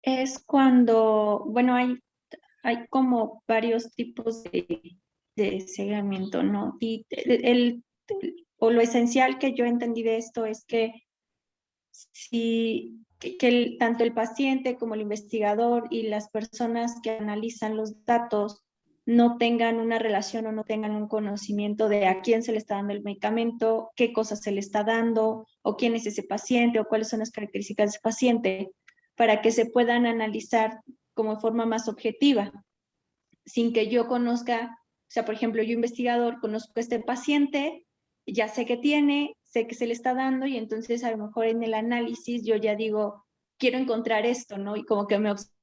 Es cuando, bueno, hay como varios tipos de cegamiento, ¿no? Y o lo esencial que yo entendí de esto es que tanto el paciente como el investigador y las personas que analizan los datos no tengan una relación o no tengan un conocimiento de a quién se le está dando el medicamento, qué cosas se le está dando, o quién es ese paciente, o cuáles son las características de ese paciente, para que se puedan analizar como de forma más objetiva, sin que yo conozca, o sea, por ejemplo, yo investigador, conozco a este paciente, ya sé que tiene, sé que se le está dando y entonces a lo mejor en el análisis yo ya digo, quiero encontrar esto, ¿no? Y como que me obsesiono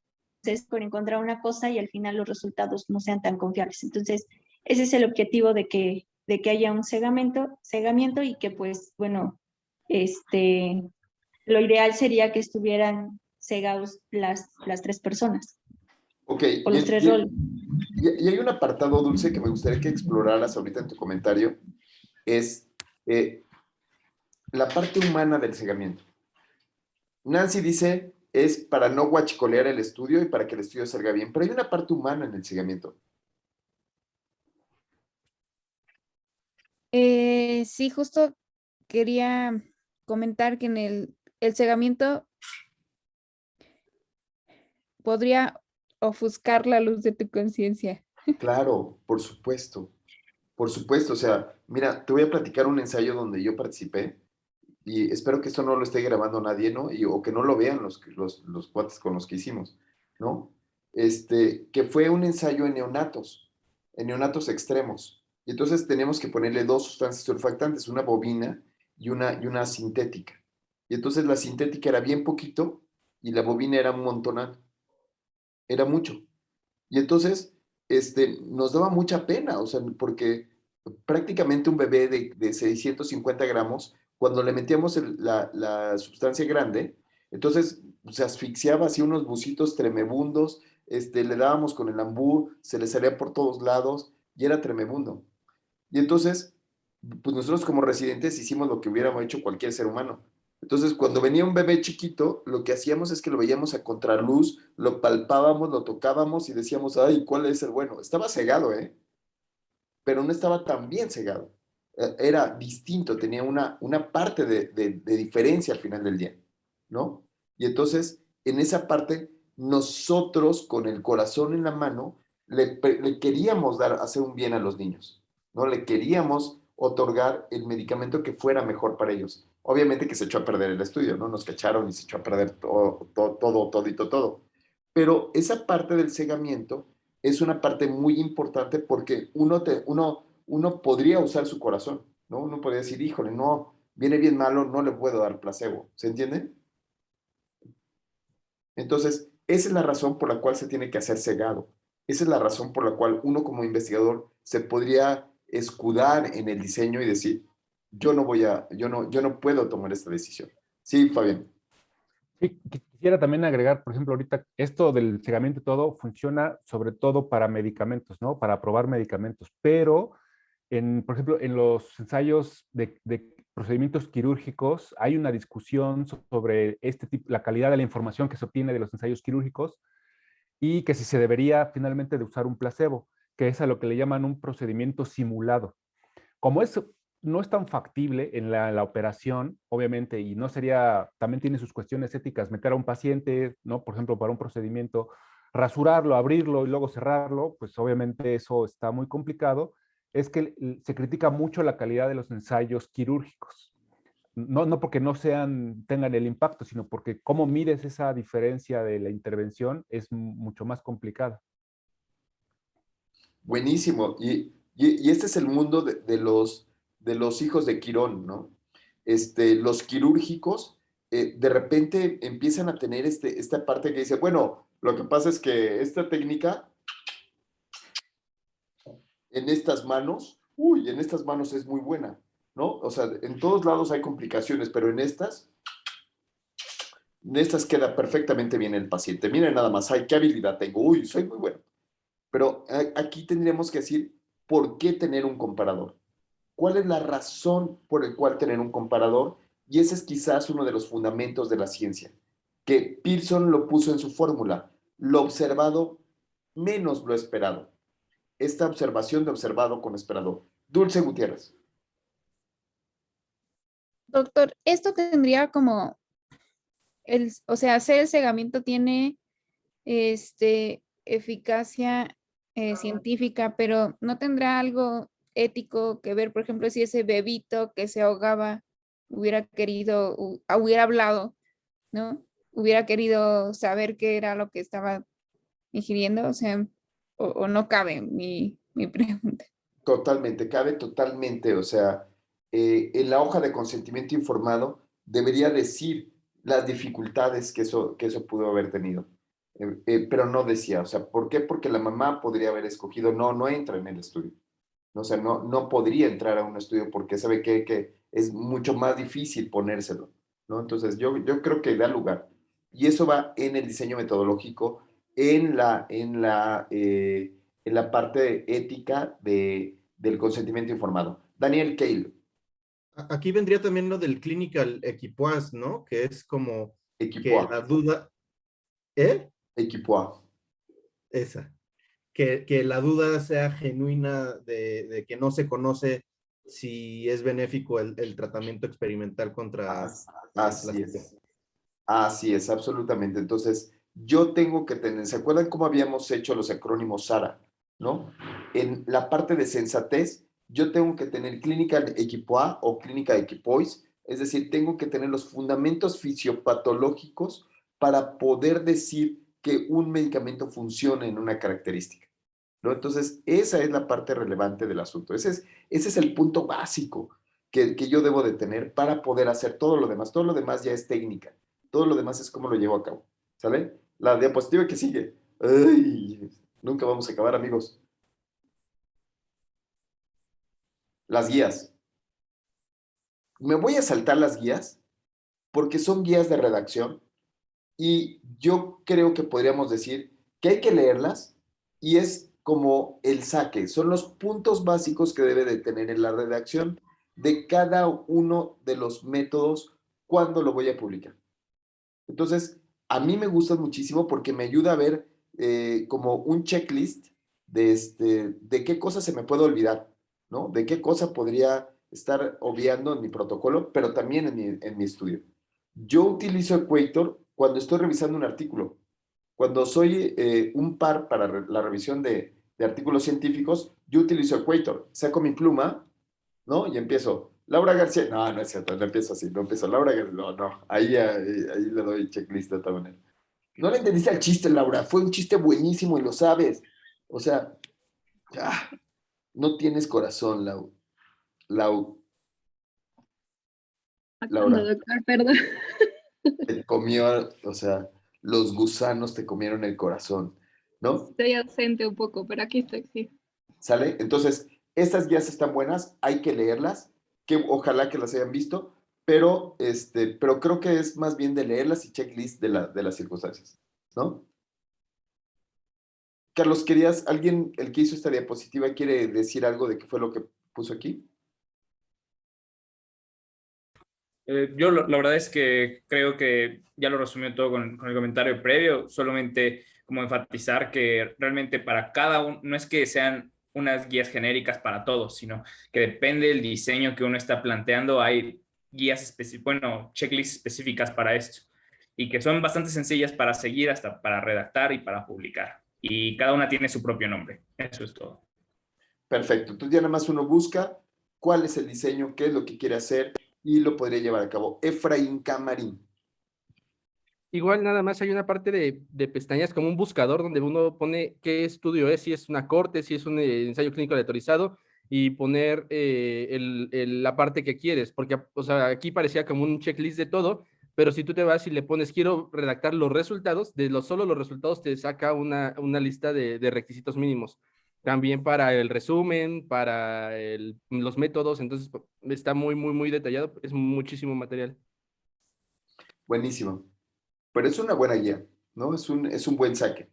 con encontrar una cosa y al final los resultados no sean tan confiables. Entonces, ese es el objetivo de que haya un cegamiento y que pues, bueno, lo ideal sería que estuvieran cegados las tres personas. Ok, O los tres roles. y hay un apartado, Dulce, que me gustaría que exploraras ahorita en tu comentario, es la parte humana del cegamiento. Nancy dice, es para no guachicolear el estudio y para que el estudio salga bien, pero hay una parte humana en el cegamiento. Sí, justo quería comentar que en el cegamiento podría ofuscar la luz de tu conciencia. Claro, por supuesto. Por supuesto, o sea, mira, te voy a platicar un ensayo donde yo participé y espero que esto no lo esté grabando nadie, ¿no? O que no lo vean los cuates con los que hicimos, ¿no? Que fue un ensayo en neonatos extremos. Y entonces tenemos que ponerle dos sustancias surfactantes, una bovina y una sintética. Y entonces la sintética era bien poquito y la bovina era un montonal, era mucho. Y entonces, nos daba mucha pena, o sea, porque prácticamente un bebé de 650 gramos, cuando le metíamos la sustancia grande, entonces se asfixiaba así unos bucitos tremebundos, le dábamos con el ambú, se le salía por todos lados y era tremebundo. Y entonces, pues nosotros como residentes hicimos lo que hubiéramos hecho cualquier ser humano. Entonces, cuando venía un bebé chiquito, lo que hacíamos es que lo veíamos a contraluz, lo palpábamos, lo tocábamos y decíamos, ay, ¿cuál es el bueno? Estaba cegado, ¿eh? Pero no estaba tan bien cegado. Era distinto, tenía una parte de diferencia al final del día, ¿no? Y entonces, en esa parte, nosotros con el corazón en la mano, le queríamos hacer un bien a los niños, ¿no? Le queríamos otorgar el medicamento que fuera mejor para ellos. Obviamente que se echó a perder el estudio, ¿no? Nos cacharon y se echó a perder todo. Pero esa parte del cegamiento es una parte muy importante porque uno podría usar su corazón, ¿no? Uno podría decir, híjole, no, viene bien malo, no le puedo dar placebo, ¿se entiende? Entonces, esa es la razón por la cual se tiene que hacer cegado. Esa es la razón por la cual uno como investigador se podría escudar en el diseño y decir, yo no puedo tomar esta decisión. Sí, Fabián. Sí, quisiera también agregar, por ejemplo, ahorita esto del cegamiento y todo funciona sobre todo para medicamentos, ¿no? Para probar medicamentos, pero por ejemplo, en los ensayos de procedimientos quirúrgicos hay una discusión sobre la calidad de la información que se obtiene de los ensayos quirúrgicos y que si se debería finalmente de usar un placebo, que es a lo que le llaman un procedimiento simulado. Como eso no es tan factible en la operación, obviamente, y no sería, también tiene sus cuestiones éticas, meter a un paciente, ¿no? Por ejemplo, para un procedimiento, rasurarlo, abrirlo y luego cerrarlo, pues obviamente eso está muy complicado. Es que se critica mucho la calidad de los ensayos quirúrgicos. No porque no tengan el impacto, sino porque cómo mides esa diferencia de la intervención es mucho más complicada. Buenísimo. Y este es el mundo de los hijos de Quirón, ¿no? Los quirúrgicos de repente empiezan a tener esta parte que dice, bueno, lo que pasa es que esta técnica en estas manos es muy buena, ¿no? O sea, en todos lados hay complicaciones, pero en estas queda perfectamente bien el paciente. Miren nada más, ay, qué habilidad tengo, uy, soy muy bueno. Pero aquí tendríamos que decir, ¿por qué tener un comparador? ¿Cuál es la razón por la cual tener un comparador? Y ese es quizás uno de los fundamentos de la ciencia, que Pearson lo puso en su fórmula, lo observado menos lo esperado. Esta observación de observado con esperado. Dulce Gutiérrez. Doctor, esto tendría como, o sea, hacer el cegamiento tiene eficacia científica, pero no tendrá algo ético que ver, por ejemplo, si ese bebito que se ahogaba hubiera querido, hubiera hablado, ¿no? Hubiera querido saber qué era lo que estaba ingiriendo, o sea, o no cabe mi pregunta. Totalmente, cabe totalmente. O sea, en la hoja de consentimiento informado debería decir las dificultades que eso pudo haber tenido. Pero no decía, o sea, ¿por qué? Porque la mamá podría haber escogido, no entra en el estudio. O sea, no podría entrar a un estudio porque sabe que es mucho más difícil ponérselo, ¿no? Entonces, yo creo que da lugar. Y eso va en el diseño metodológico, en la parte ética del consentimiento informado. Daniel Keil. Aquí vendría también lo del clinical equipoise, ¿no? Que es como Equipoise. que la duda... ¿Eh? Equipoise. Esa. Que la duda sea genuina de que no se conoce si es benéfico el tratamiento experimental contra... Así es. Así es, absolutamente. Entonces, yo tengo que tener, ¿se acuerdan cómo habíamos hecho los acrónimos SARA? ¿No? En la parte de sensatez, yo tengo que tener clínica de equipo A o clínica de equipois, es decir, tengo que tener los fundamentos fisiopatológicos para poder decir que un medicamento funciona en una característica, ¿no? Entonces, esa es la parte relevante del asunto. Ese es el punto básico que yo debo de tener para poder hacer todo lo demás. Todo lo demás ya es técnica. Todo lo demás es cómo lo llevo a cabo. ¿Sale? La diapositiva que sigue. ¡Ay! Nunca vamos a acabar, amigos. Las guías. Me voy a saltar las guías porque son guías de redacción y yo creo que podríamos decir que hay que leerlas y es como el saque, son los puntos básicos que debe de tener en la redacción de cada uno de los métodos cuando lo voy a publicar. Entonces, a mí me gustan muchísimo porque me ayuda a ver como un checklist de qué cosa se me puede olvidar, ¿no? De qué cosa podría estar obviando en mi protocolo, pero también en mi estudio. Yo utilizo Equator cuando estoy revisando un artículo. Cuando soy un par para la revisión de artículos científicos, yo utilizo Equator. Saco mi pluma, ¿no? Y empiezo. Laura García. No, no es cierto, no empiezo así. No empiezo. Laura García. No, no. Ahí le doy checklist de otra manera. No le entendiste al chiste, Laura. Fue un chiste buenísimo y lo sabes. O sea, no tienes corazón, Laura. Doctor, perdón. Te comió, o sea, los gusanos te comieron el corazón, ¿no? Estoy ausente un poco, pero aquí estoy, sí. ¿Sale? Entonces, estas guías están buenas, hay que leerlas, que ojalá que las hayan visto, pero creo que es más bien de leerlas y checklist de las circunstancias, ¿no? Carlos, alguien, el que hizo esta diapositiva, quiere decir algo de qué fue lo que puso aquí? Yo la verdad es que creo que ya lo resumió todo con el comentario previo, solamente como enfatizar que realmente para cada uno, no es que sean unas guías genéricas para todos, sino que depende del diseño que uno está planteando, hay guías específicas, bueno, checklists específicas para esto, y que son bastante sencillas para seguir hasta para redactar y para publicar. Y cada una tiene su propio nombre. Eso es todo. Perfecto. Entonces ya nada más uno busca cuál es el diseño, qué es lo que quiere hacer y lo podría llevar a cabo. Efraín Camarín. Igual nada más hay una parte de pestañas como un buscador donde uno pone qué estudio es, si es una corte, si es un ensayo clínico aleatorizado y poner la parte que quieres, porque o sea, aquí parecía como un checklist de todo, pero si tú te vas y le pones quiero redactar los resultados, solo los resultados te saca una lista de requisitos mínimos. También para el resumen, para los métodos, entonces está muy, muy, muy detallado, es muchísimo material. Buenísimo. Pero es una buena guía, ¿no? Es un buen saque.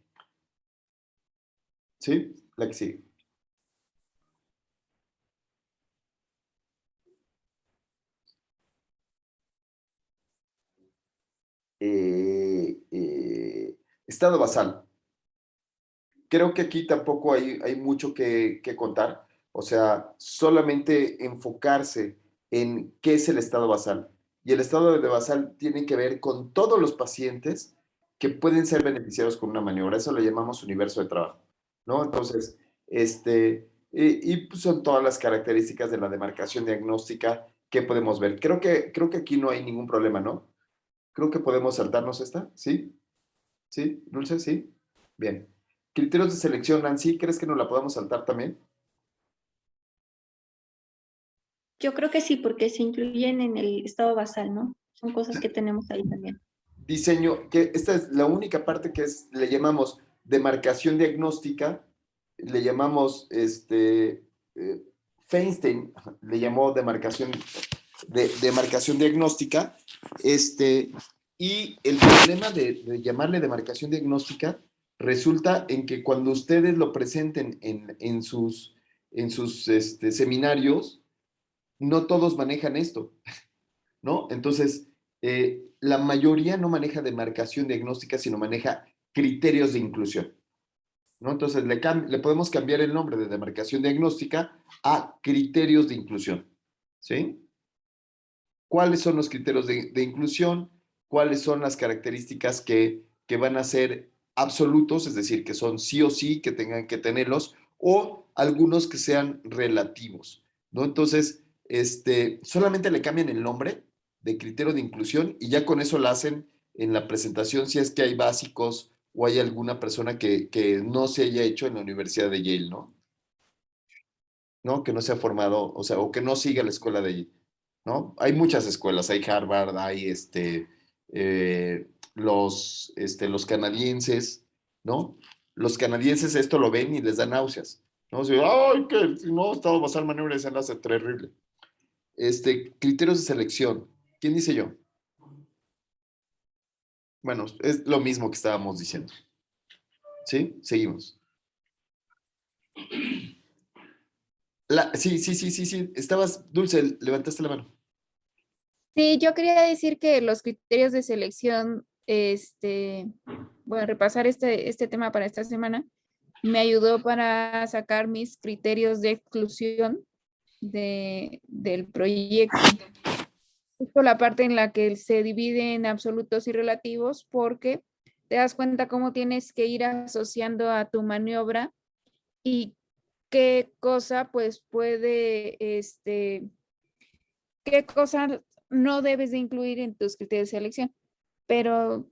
¿Sí? La que sigue. Estado basal. Creo que aquí tampoco hay mucho que contar. O sea, solamente enfocarse en qué es el estado basal. Y el estado de basal tiene que ver con todos los pacientes que pueden ser beneficiados con una maniobra. Eso le llamamos universo de trabajo, ¿no? Entonces, pues son todas las características de la demarcación diagnóstica que podemos ver. Creo que aquí no hay ningún problema, ¿no? Creo que podemos saltarnos esta, ¿sí? ¿Sí? Dulce, ¿sí? Bien. Criterios de selección, Nancy, ¿crees que nos la podamos saltar también? Yo creo que sí, porque se incluyen en el estado basal, ¿no? Son cosas que tenemos ahí también. Diseño, que esta es la única parte que le llamamos demarcación diagnóstica, le llamamos, Feinstein le llamó demarcación diagnóstica, y el problema de llamarle demarcación diagnóstica resulta en que cuando ustedes lo presenten en sus seminarios, no todos manejan esto, ¿no? Entonces, la mayoría no maneja demarcación diagnóstica, sino maneja criterios de inclusión, ¿no? Entonces, le podemos cambiar el nombre de demarcación diagnóstica a criterios de inclusión, ¿sí? ¿Cuáles son los criterios de inclusión? ¿Cuáles son las características que que van a ser absolutos, es decir, que son sí o sí, que tengan que tenerlos, o algunos que sean relativos, ¿no? Entonces, solamente le cambian el nombre de criterio de inclusión y ya con eso la hacen en la presentación si es que hay básicos o hay alguna persona que no se haya hecho en la Universidad de Yale, ¿no? ¿No? Que no se ha formado, o sea, o que no siga la escuela de Yale, ¿no? Hay muchas escuelas, hay Harvard, hay los canadienses, ¿no? Los canadienses esto lo ven y les da náuseas, ¿no? O sea, ay, que si no, estaba basado en maniobra de desenlace terrible. Criterios de selección. ¿Quién dice yo? Bueno, es lo mismo que estábamos diciendo. ¿Sí? Seguimos. Sí. Estabas, Dulce, levantaste la mano. Sí, yo quería decir que los criterios de selección, bueno, repasar este tema para esta semana, me ayudó para sacar mis criterios de exclusión del proyecto. Justo la parte en la que se divide en absolutos y relativos, porque te das cuenta cómo tienes que ir asociando a tu maniobra y qué cosa pues puede, qué cosa no debes de incluir en tus criterios de selección. Pero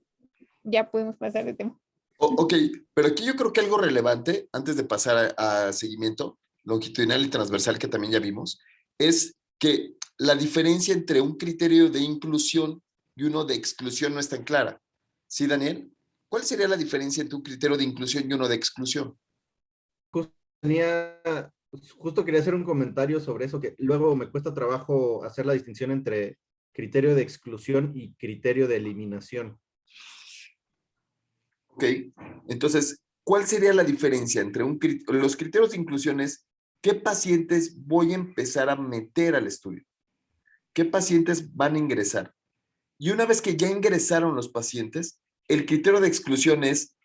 ya podemos pasar de tema. Ok, pero aquí yo creo que algo relevante, antes de pasar a seguimiento longitudinal y transversal que también ya vimos, es que la diferencia entre un criterio de inclusión y uno de exclusión no es tan clara. ¿Sí, Daniel? ¿Cuál sería la diferencia entre un criterio de inclusión y uno de exclusión? Justo quería hacer un comentario sobre eso, que luego me cuesta trabajo hacer la distinción entre criterio de exclusión y criterio de eliminación. Ok, entonces, ¿cuál sería la diferencia entre los criterios de inclusión? Es qué pacientes voy a empezar a meter al estudio, qué pacientes van a ingresar. Y una vez que ya ingresaron los pacientes, el criterio de exclusión es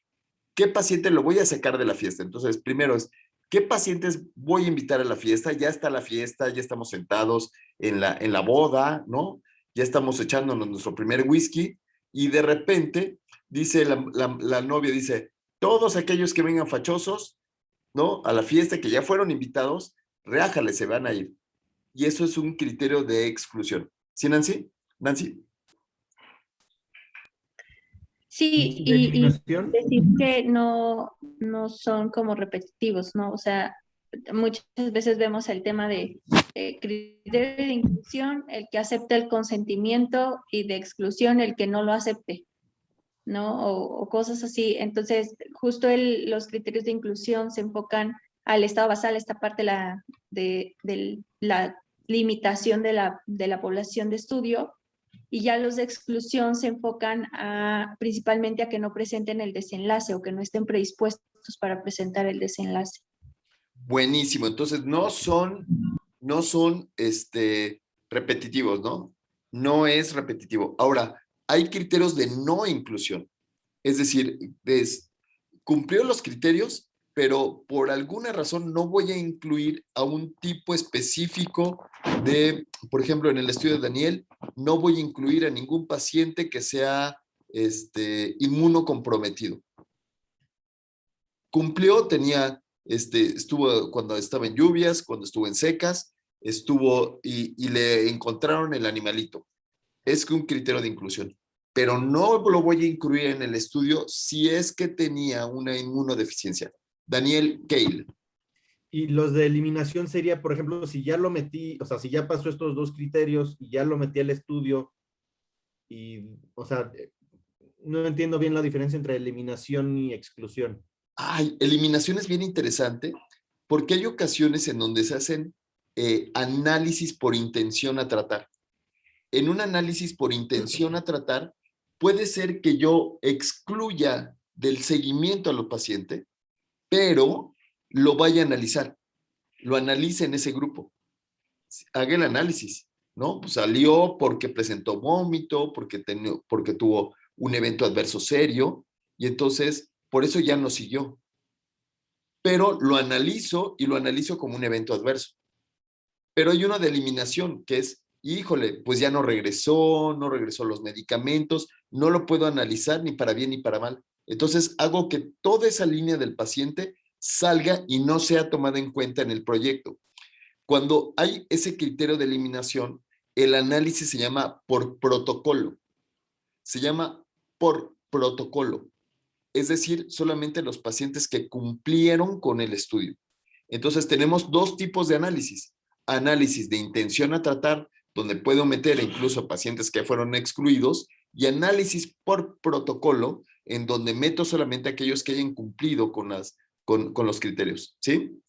qué paciente lo voy a sacar de la fiesta. Entonces, primero es qué pacientes voy a invitar a la fiesta. Ya está la fiesta, ya estamos sentados en la boda, ¿no? Ya estamos echándonos nuestro primer whisky y de repente dice la novia, dice, todos aquellos que vengan fachosos, ¿no? A la fiesta, que ya fueron invitados, reájale, se van a ir. Y eso es un criterio de exclusión. ¿Sí, Nancy? Nancy. Sí, y decir que no son como repetitivos, ¿no? O sea, muchas veces vemos el tema de criterio de inclusión, el que acepta el consentimiento, y de exclusión, el que no lo acepte, ¿no? O cosas así. Entonces, justo los criterios de inclusión se enfocan al estado basal, esta parte de la limitación de la población de estudio, y ya los de exclusión se enfocan principalmente a que no presenten el desenlace o que no estén predispuestos para presentar el desenlace. Buenísimo. Entonces, no son repetitivos, ¿no? No es repetitivo. Ahora, hay criterios de no inclusión. Es decir, cumplió los criterios, pero por alguna razón no voy a incluir a un tipo específico por ejemplo, en el estudio de Daniel, no voy a incluir a ningún paciente que sea inmunocomprometido. Cumplió, estuvo cuando estaba en lluvias, cuando estuvo en secas, estuvo y le encontraron el animalito. Es un criterio de inclusión, pero no lo voy a incluir en el estudio si es que tenía una inmunodeficiencia. Daniel Keil. Y los de eliminación sería, por ejemplo, si ya lo metí, o sea, si ya pasó estos dos criterios y ya lo metí al estudio, o sea, no entiendo bien la diferencia entre eliminación y exclusión. Ay, eliminación es bien interesante porque hay ocasiones en donde se hacen análisis por intención a tratar. En un análisis por intención a tratar, puede ser que yo excluya del seguimiento a los pacientes, pero lo vaya a analizar, lo analice en ese grupo, haga el análisis, ¿no? Pues salió porque presentó vómito, porque tuvo un evento adverso serio, y entonces por eso ya no siguió. Pero lo analizo y lo analizo como un evento adverso. Pero hay uno de eliminación, que es, híjole, pues ya no regresó los medicamentos, no lo puedo analizar ni para bien ni para mal. Entonces hago que toda esa línea del paciente salga y no sea tomada en cuenta en el proyecto. Cuando hay ese criterio de eliminación, el análisis se llama por protocolo. Se llama por protocolo. Es decir, solamente los pacientes que cumplieron con el estudio. Entonces tenemos dos tipos de análisis. Análisis de intención a tratar, donde puedo meter incluso a pacientes que fueron excluidos, y análisis por protocolo, en donde meto solamente a aquellos que hayan cumplido con los criterios. ¿Sí?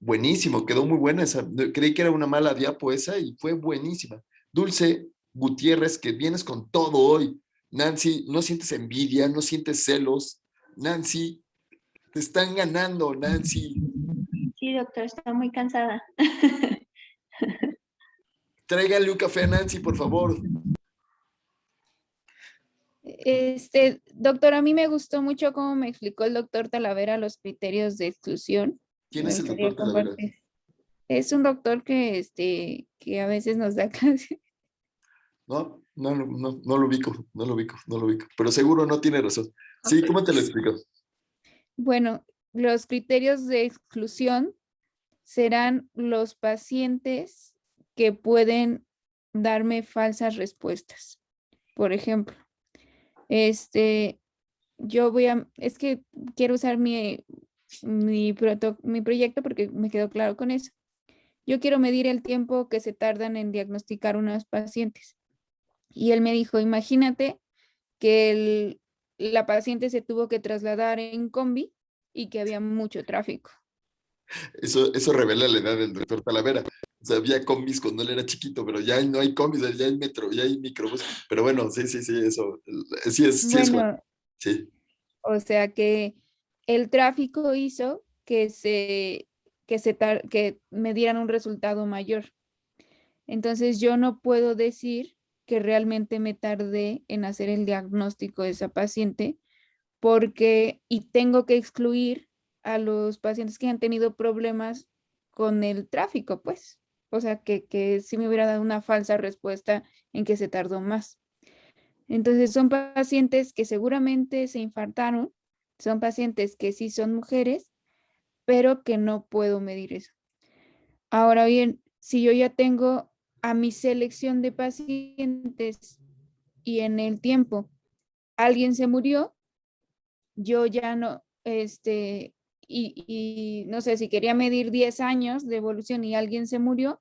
Buenísimo, quedó muy buena esa. Creí que era una mala diapo esa y fue buenísima. Dulce Gutiérrez, que vienes con todo hoy. Nancy, no sientes envidia, no sientes celos. Nancy, te están ganando, Nancy. Sí, doctor, está muy cansada. Tráigale un café a Nancy, por favor. Doctor, a mí me gustó mucho cómo me explicó el doctor Talavera los criterios de exclusión. ¿Quién Me es el gustaría doctor Talavera? compartir. Es un doctor que a veces nos da clase. No lo ubico, no lo ubico. Pero seguro no tiene razón. Sí, ¿cómo te lo explico? Bueno, los criterios de exclusión serán los pacientes que pueden darme falsas respuestas. Por ejemplo, es que quiero usar mi proyecto porque me quedó claro con eso. Yo quiero medir el tiempo que se tardan en diagnosticar unos pacientes. Y él me dijo, imagínate que la paciente se tuvo que trasladar en combi y que había mucho tráfico. Eso revela la edad del doctor Talavera. O sea, había combis cuando él era chiquito, pero ya no hay combis, ya hay metro, ya hay microbús. Pero bueno, sí, eso. Sí es bueno. Bueno, Sí. o sea que el tráfico hizo que me dieran un resultado mayor. Entonces yo no puedo decir que realmente me tardé en hacer el diagnóstico de esa paciente y tengo que excluir a los pacientes que han tenido problemas con el tráfico, pues. O sea, que sí me hubiera dado una falsa respuesta en que se tardó más. Entonces son pacientes que seguramente se infartaron, son pacientes que sí son mujeres, pero que no puedo medir eso. Ahora bien, si yo ya tengo a mi selección de pacientes y en el tiempo alguien se murió, yo ya no, y no sé, si quería medir 10 años de evolución y alguien se murió,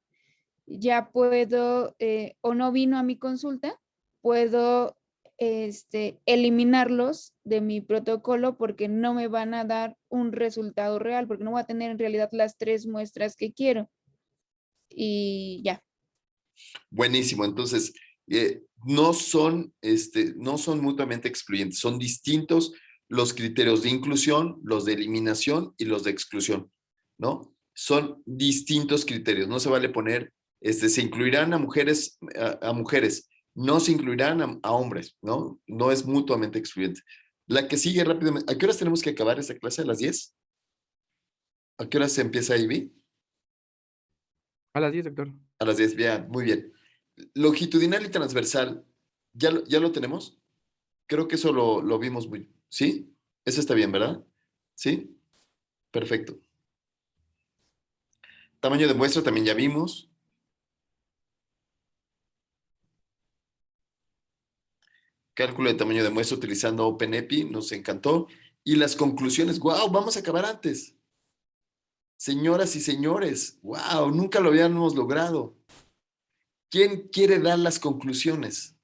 ya puedo, o no vino a mi consulta, puedo eliminarlos de mi protocolo porque no me van a dar un resultado real, porque no voy a tener en realidad las 3 muestras que quiero. Y ya. Buenísimo. Entonces, no son mutuamente excluyentes, son distintos los criterios de inclusión, los de eliminación y los de exclusión, ¿no? Son distintos criterios. No se vale poner, se incluirán a mujeres, no se incluirán a hombres, ¿no? No es mutuamente excluyente. La que sigue rápidamente. ¿A qué horas tenemos que acabar esta clase? ¿A las 10? ¿A qué horas se empieza IB? A las 10, doctor. A las 10, bien, muy bien. Longitudinal y transversal, ¿ya lo tenemos? Creo que eso lo vimos muy, ¿sí? Eso está bien, ¿verdad? ¿Sí? Perfecto. Tamaño de muestra también ya vimos. Cálculo de tamaño de muestra utilizando OpenEpi, nos encantó. Y las conclusiones, ¡wow! Vamos a acabar antes. Señoras y señores, ¡wow! Nunca lo habíamos logrado. ¿Quién quiere dar las conclusiones?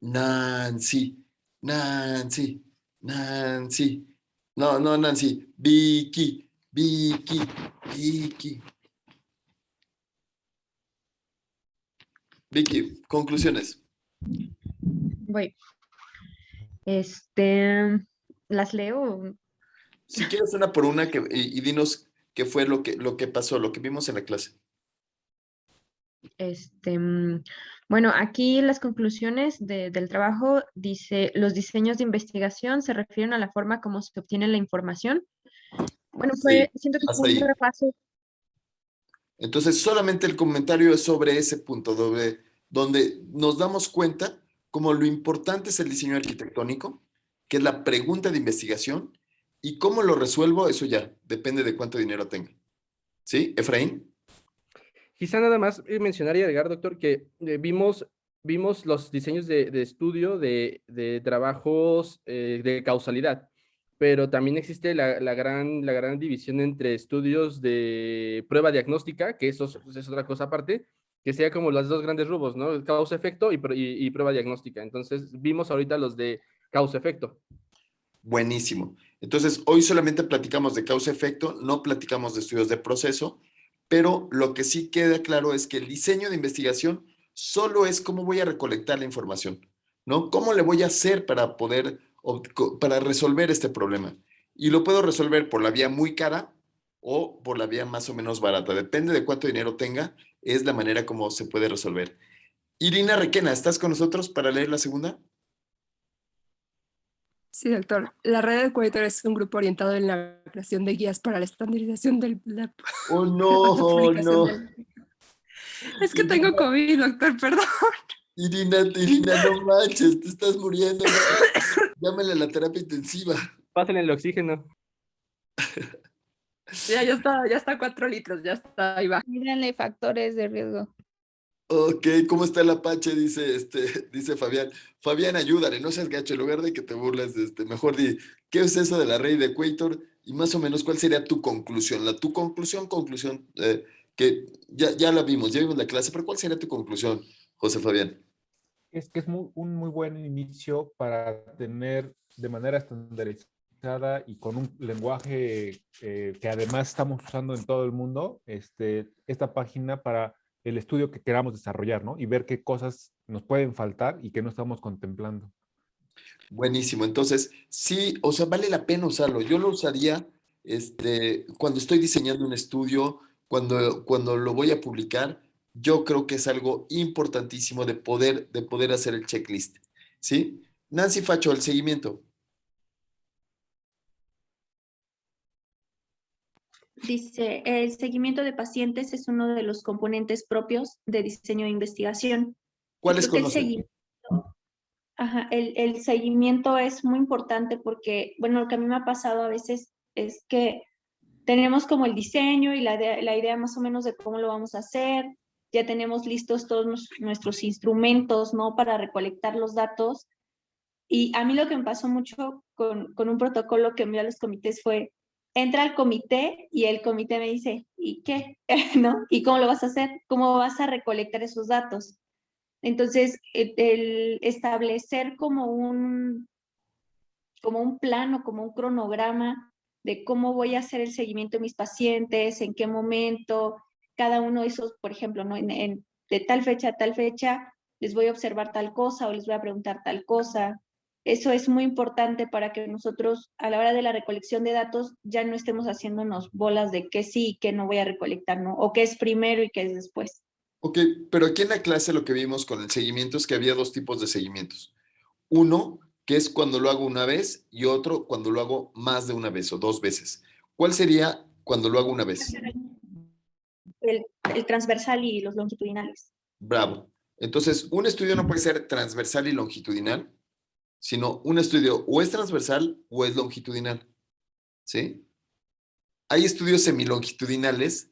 Nancy. No, Nancy. Vicky. Vicky, conclusiones. Voy. ¿Las leo? Si quieres una por una y dinos qué fue lo que pasó, lo que vimos en la clase. Bueno, aquí las conclusiones del trabajo dice, los diseños de investigación se refieren a la forma como se obtiene la información. Bueno, Sí, siento que hasta fue un ahí. repaso. Entonces, solamente el comentario es sobre ese punto, donde nos damos cuenta como lo importante es el diseño arquitectónico, que es la pregunta de investigación, y cómo lo resuelvo, eso ya depende de cuánto dinero tenga. ¿Sí, Efraín? Quizá nada más mencionar y agregar, doctor, que vimos los diseños de estudio de trabajos de causalidad, pero también existe la gran división entre estudios de prueba diagnóstica, que eso es otra cosa aparte, que sea como los dos grandes rubros, ¿no? Causa-efecto y prueba diagnóstica. Entonces, vimos ahorita los de causa-efecto. Buenísimo. Entonces, hoy solamente platicamos de causa-efecto, no platicamos de estudios de proceso, pero lo que sí queda claro es que el diseño de investigación solo es cómo voy a recolectar la información, ¿no? ¿Cómo le voy a hacer para poder, para resolver este problema? Y lo puedo resolver por la vía muy cara o por la vía más o menos barata. Depende de cuánto dinero tenga, es la manera como se puede resolver. Irina Requena, ¿estás con nosotros para leer la segunda? Sí, doctor. La red de Equator es un grupo orientado en la creación de guías para la estandarización la Oh, no, publicación no. Es que tengo COVID, doctor, perdón. Irina, no manches, te estás muriendo. Llámale a la terapia intensiva. Pásenle el oxígeno. Ya está 4 litros, ya está, ahí va. Mírenle factores de riesgo. Ok, ¿cómo está el Apache? Dice Fabián. Fabián, ayúdale, no seas gacho, en lugar de que te burles, mejor di, ¿qué es eso de la red de Equator? Y más o menos, ¿cuál sería tu conclusión? Tu conclusión, que ya la vimos, ya vimos la clase, pero ¿cuál sería tu conclusión, José Fabián? Es que es un muy buen inicio para tener de manera estandarizada y con un lenguaje que además estamos usando en todo el mundo, esta página para el estudio que queramos desarrollar, ¿no? Y ver qué cosas nos pueden faltar y que no estamos contemplando. Buenísimo, entonces, sí, o sea, vale la pena usarlo. Yo lo usaría cuando estoy diseñando un estudio, cuando lo voy a publicar, yo creo que es algo importantísimo de poder hacer el checklist, ¿sí? Nancy Facho, el seguimiento. Dice, el seguimiento de pacientes es uno de los componentes propios de diseño de investigación. ¿Cuáles Creo que conocen? el seguimiento es muy importante porque, bueno, lo que a mí me ha pasado a veces es que tenemos como el diseño y la idea más o menos de cómo lo vamos a hacer, ya tenemos listos todos nuestros instrumentos, ¿no? Para recolectar los datos. Y a mí lo que me pasó mucho con un protocolo que envió a los comités fue, entra al comité y el comité me dice, ¿y qué? ¿No? ¿Y cómo lo vas a hacer? ¿Cómo vas a recolectar esos datos? Entonces, el establecer como un plano, como un cronograma de cómo voy a hacer el seguimiento de mis pacientes, en qué momento, cada uno de esos, por ejemplo, ¿no? De tal fecha a tal fecha, les voy a observar tal cosa o les voy a preguntar tal cosa. Eso es muy importante para que nosotros, a la hora de la recolección de datos, ya no estemos haciéndonos bolas de qué sí y qué no voy a recolectar, ¿no? O qué es primero y qué es después. Ok, pero aquí en la clase lo que vimos con el seguimiento es que había dos tipos de seguimientos. Uno, que es cuando lo hago una vez, y otro cuando lo hago más de una vez o dos veces. ¿Cuál sería cuando lo hago una vez? El transversal y los longitudinales. Bravo. Entonces, un estudio no puede ser transversal y longitudinal, sino un estudio o es transversal o es longitudinal. ¿Sí? Hay estudios semilongitudinales,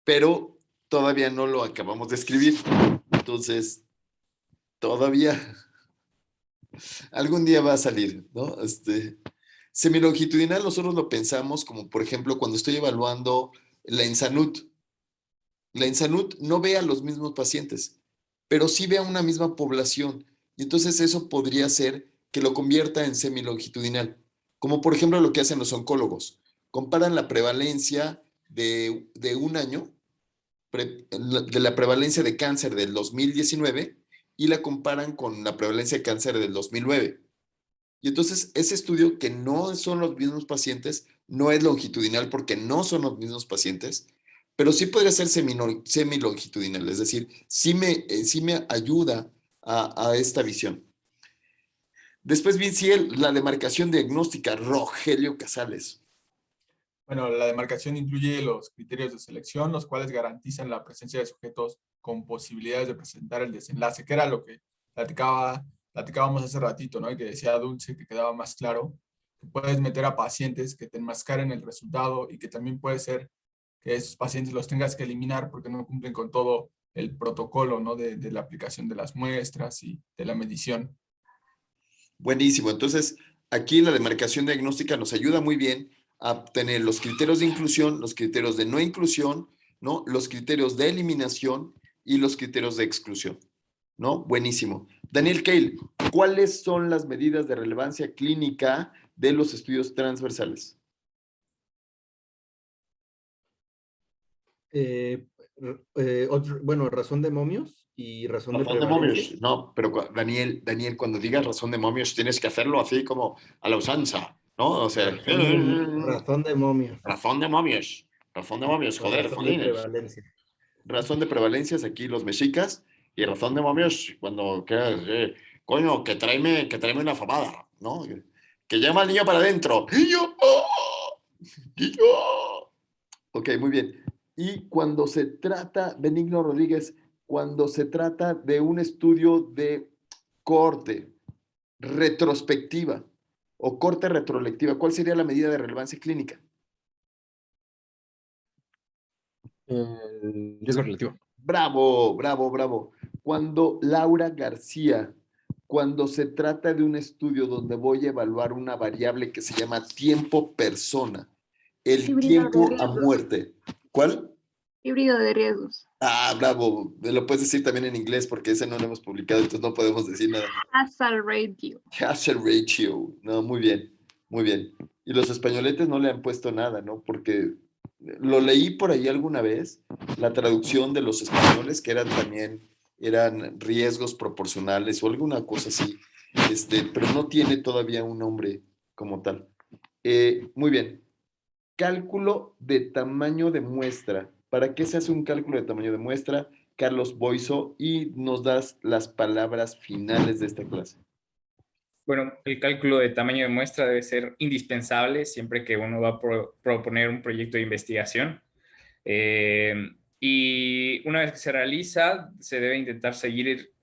pero todavía no lo acabamos de escribir. Entonces, todavía algún día va a salir, ¿no? Semilongitudinal nosotros lo pensamos como, por ejemplo, cuando estoy evaluando la Ensanut. La Ensanut no ve a los mismos pacientes, pero sí ve a una misma población. Y entonces eso podría ser que lo convierta en semilongitudinal. Como por ejemplo lo que hacen los oncólogos. Comparan la prevalencia de un año, de la prevalencia de cáncer del 2019 y la comparan con la prevalencia de cáncer del 2009. Y entonces ese estudio, que no son los mismos pacientes, no es longitudinal porque no son los mismos pacientes, pero sí podría ser semilongitudinal, es decir, sí me ayuda a esta visión. Después sigue la demarcación diagnóstica, Rogelio Casales. Bueno, la demarcación incluye los criterios de selección, los cuales garantizan la presencia de sujetos con posibilidades de presentar el desenlace, que era lo que platicábamos hace ratito, ¿no? Y que decía Dulce, que quedaba más claro, que puedes meter a pacientes que te enmascaren el resultado y que también puede ser que esos pacientes los tengas que eliminar porque no cumplen con todo el protocolo, ¿no? De la aplicación de las muestras y de la medición. Buenísimo. Entonces, aquí la demarcación diagnóstica nos ayuda muy bien a tener los criterios de inclusión, los criterios de no inclusión, ¿no? Los criterios de eliminación y los criterios de exclusión, ¿no? Buenísimo. Daniel Keil, ¿cuáles son las medidas de relevancia clínica de los estudios transversales? Bueno, razón de momios y razón de Razón de prevalencia. momios. No, pero Daniel, cuando digas razón de momios, tienes que hacerlo así como a la usanza, ¿no? O sea, Razón de momios. razón de momios. Razón de momios, joder, Razón de jolines. prevalencia. Razón de prevalencias aquí los mexicas y razón de momios cuando quieras, coño, que tráeme una famada, ¿no? Que llama al niño para adentro. ¡Niño! ¡Oh! ¡Niño! Ok, muy bien. Y cuando se trata, Benigno Rodríguez, cuando se trata de un estudio de corte, retrospectiva o corte retrolectiva, ¿cuál sería la medida de relevancia clínica? El riesgo relativo. Bravo, bravo, bravo. Cuando Laura García, cuando se trata de un estudio donde voy a evaluar una variable que se llama tiempo persona, el Híbrido de tiempo a riesgos. muerte. ¿Cuál? Híbrido de riesgos. Ah, bravo. Me lo puedes decir también en inglés porque ese no lo hemos publicado, entonces no podemos decir nada. Hazard ratio. Hazard ratio. No, muy bien, muy bien. Y los españoletes no le han puesto nada, ¿no? Porque lo leí por ahí alguna vez, la traducción de los españoles, que eran riesgos proporcionales o alguna cosa así, pero no tiene todavía un nombre como tal. Muy bien. Cálculo de tamaño de muestra. ¿Para qué se hace un cálculo de tamaño de muestra? Carlos Boiso, y nos das las palabras finales de esta clase. Bueno, el cálculo de tamaño de muestra debe ser indispensable siempre que uno va a proponer un proyecto de investigación. Y una vez que se realiza, se debe intentar seguir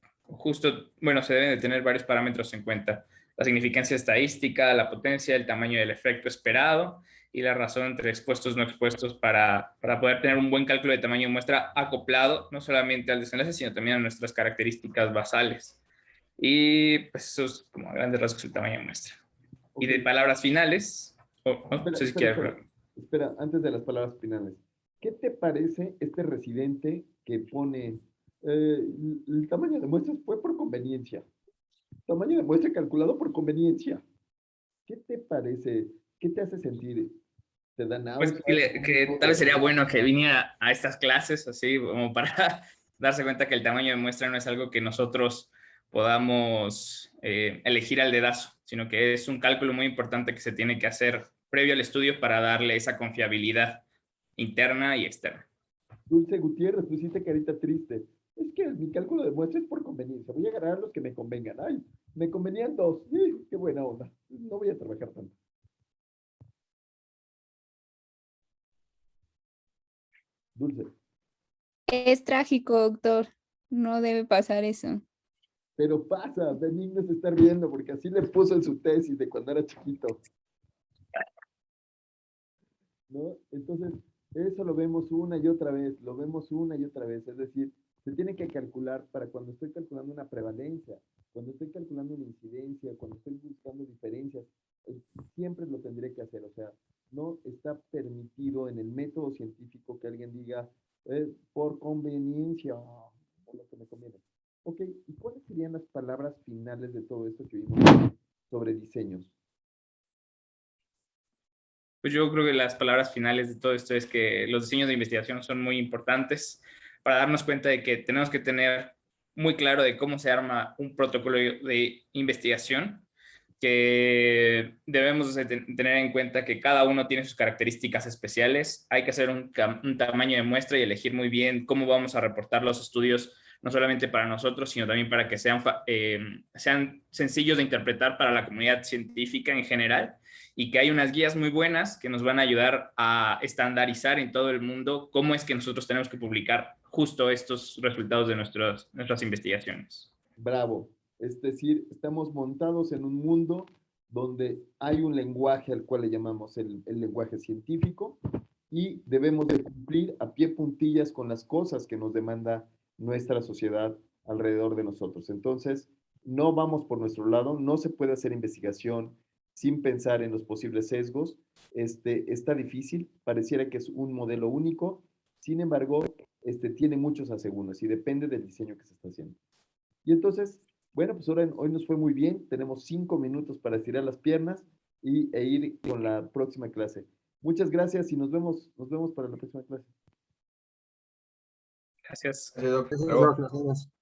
se deben de tener varios parámetros en cuenta. La significancia estadística, la potencia, el tamaño del efecto esperado y la razón entre expuestos y no expuestos para poder tener un buen cálculo de tamaño de muestra acoplado no solamente al desenlace, sino también a nuestras características basales. Y pues eso es como a grandes rasgos el tamaño de muestra. Okay. Y de palabras finales, no sé si quieres. Espera, antes de las palabras finales. ¿Qué te parece este residente que pone el tamaño de muestras fue por conveniencia? Tamaño de muestra calculado por conveniencia. ¿Qué te parece? ¿Qué te hace sentir? ¿Te da náuseas? Pues que tal vez sería bueno que viniera a estas clases así como para darse cuenta que el tamaño de muestra no es algo que nosotros podamos elegir al dedazo, sino que es un cálculo muy importante que se tiene que hacer previo al estudio para darle esa confiabilidad interna y externa. Dulce Gutiérrez, pusiste carita triste. Es que mi cálculo de muestra es por conveniencia. Voy a agarrar los que me convengan. Ay, me convenían 2. ¡Sí, qué buena onda! No voy a trabajar tanto. Dulce. Es trágico, doctor. No debe pasar eso. Pero pasa, Benigno se está riendo porque así le puso en su tesis de cuando era chiquito. ¿No? Entonces, eso lo vemos una y otra vez, es decir, se tiene que calcular para cuando estoy calculando una prevalencia, cuando estoy calculando una incidencia, cuando estoy buscando diferencias, siempre lo tendré que hacer, o sea, no está permitido en el método científico que alguien diga, por conveniencia, o lo que me conviene. Ok, ¿y cuáles serían las palabras finales de todo esto que vimos sobre diseños? Pues yo creo que las palabras finales de todo esto es que los diseños de investigación son muy importantes para darnos cuenta de que tenemos que tener muy claro de cómo se arma un protocolo de investigación, que debemos de tener en cuenta que cada uno tiene sus características especiales, hay que hacer un tamaño de muestra y elegir muy bien cómo vamos a reportar los estudios no solamente para nosotros, sino también para que sean sencillos de interpretar para la comunidad científica en general, y que hay unas guías muy buenas que nos van a ayudar a estandarizar en todo el mundo cómo es que nosotros tenemos que publicar justo estos resultados de nuestras investigaciones. Bravo. Es decir, estamos montados en un mundo donde hay un lenguaje al cual le llamamos el lenguaje científico, y debemos de cumplir a pie puntillas con las cosas que nos demanda nuestra sociedad alrededor de nosotros. Entonces, no vamos por nuestro lado, no se puede hacer investigación sin pensar en los posibles sesgos. Está difícil, pareciera que es un modelo único, sin embargo, tiene muchos asegúnes y depende del diseño que se está haciendo. Y entonces, bueno, pues hoy nos fue muy bien, tenemos 5 minutos para estirar las piernas e ir con la próxima clase. Muchas gracias y nos vemos para la próxima clase. Gracias. Gracias.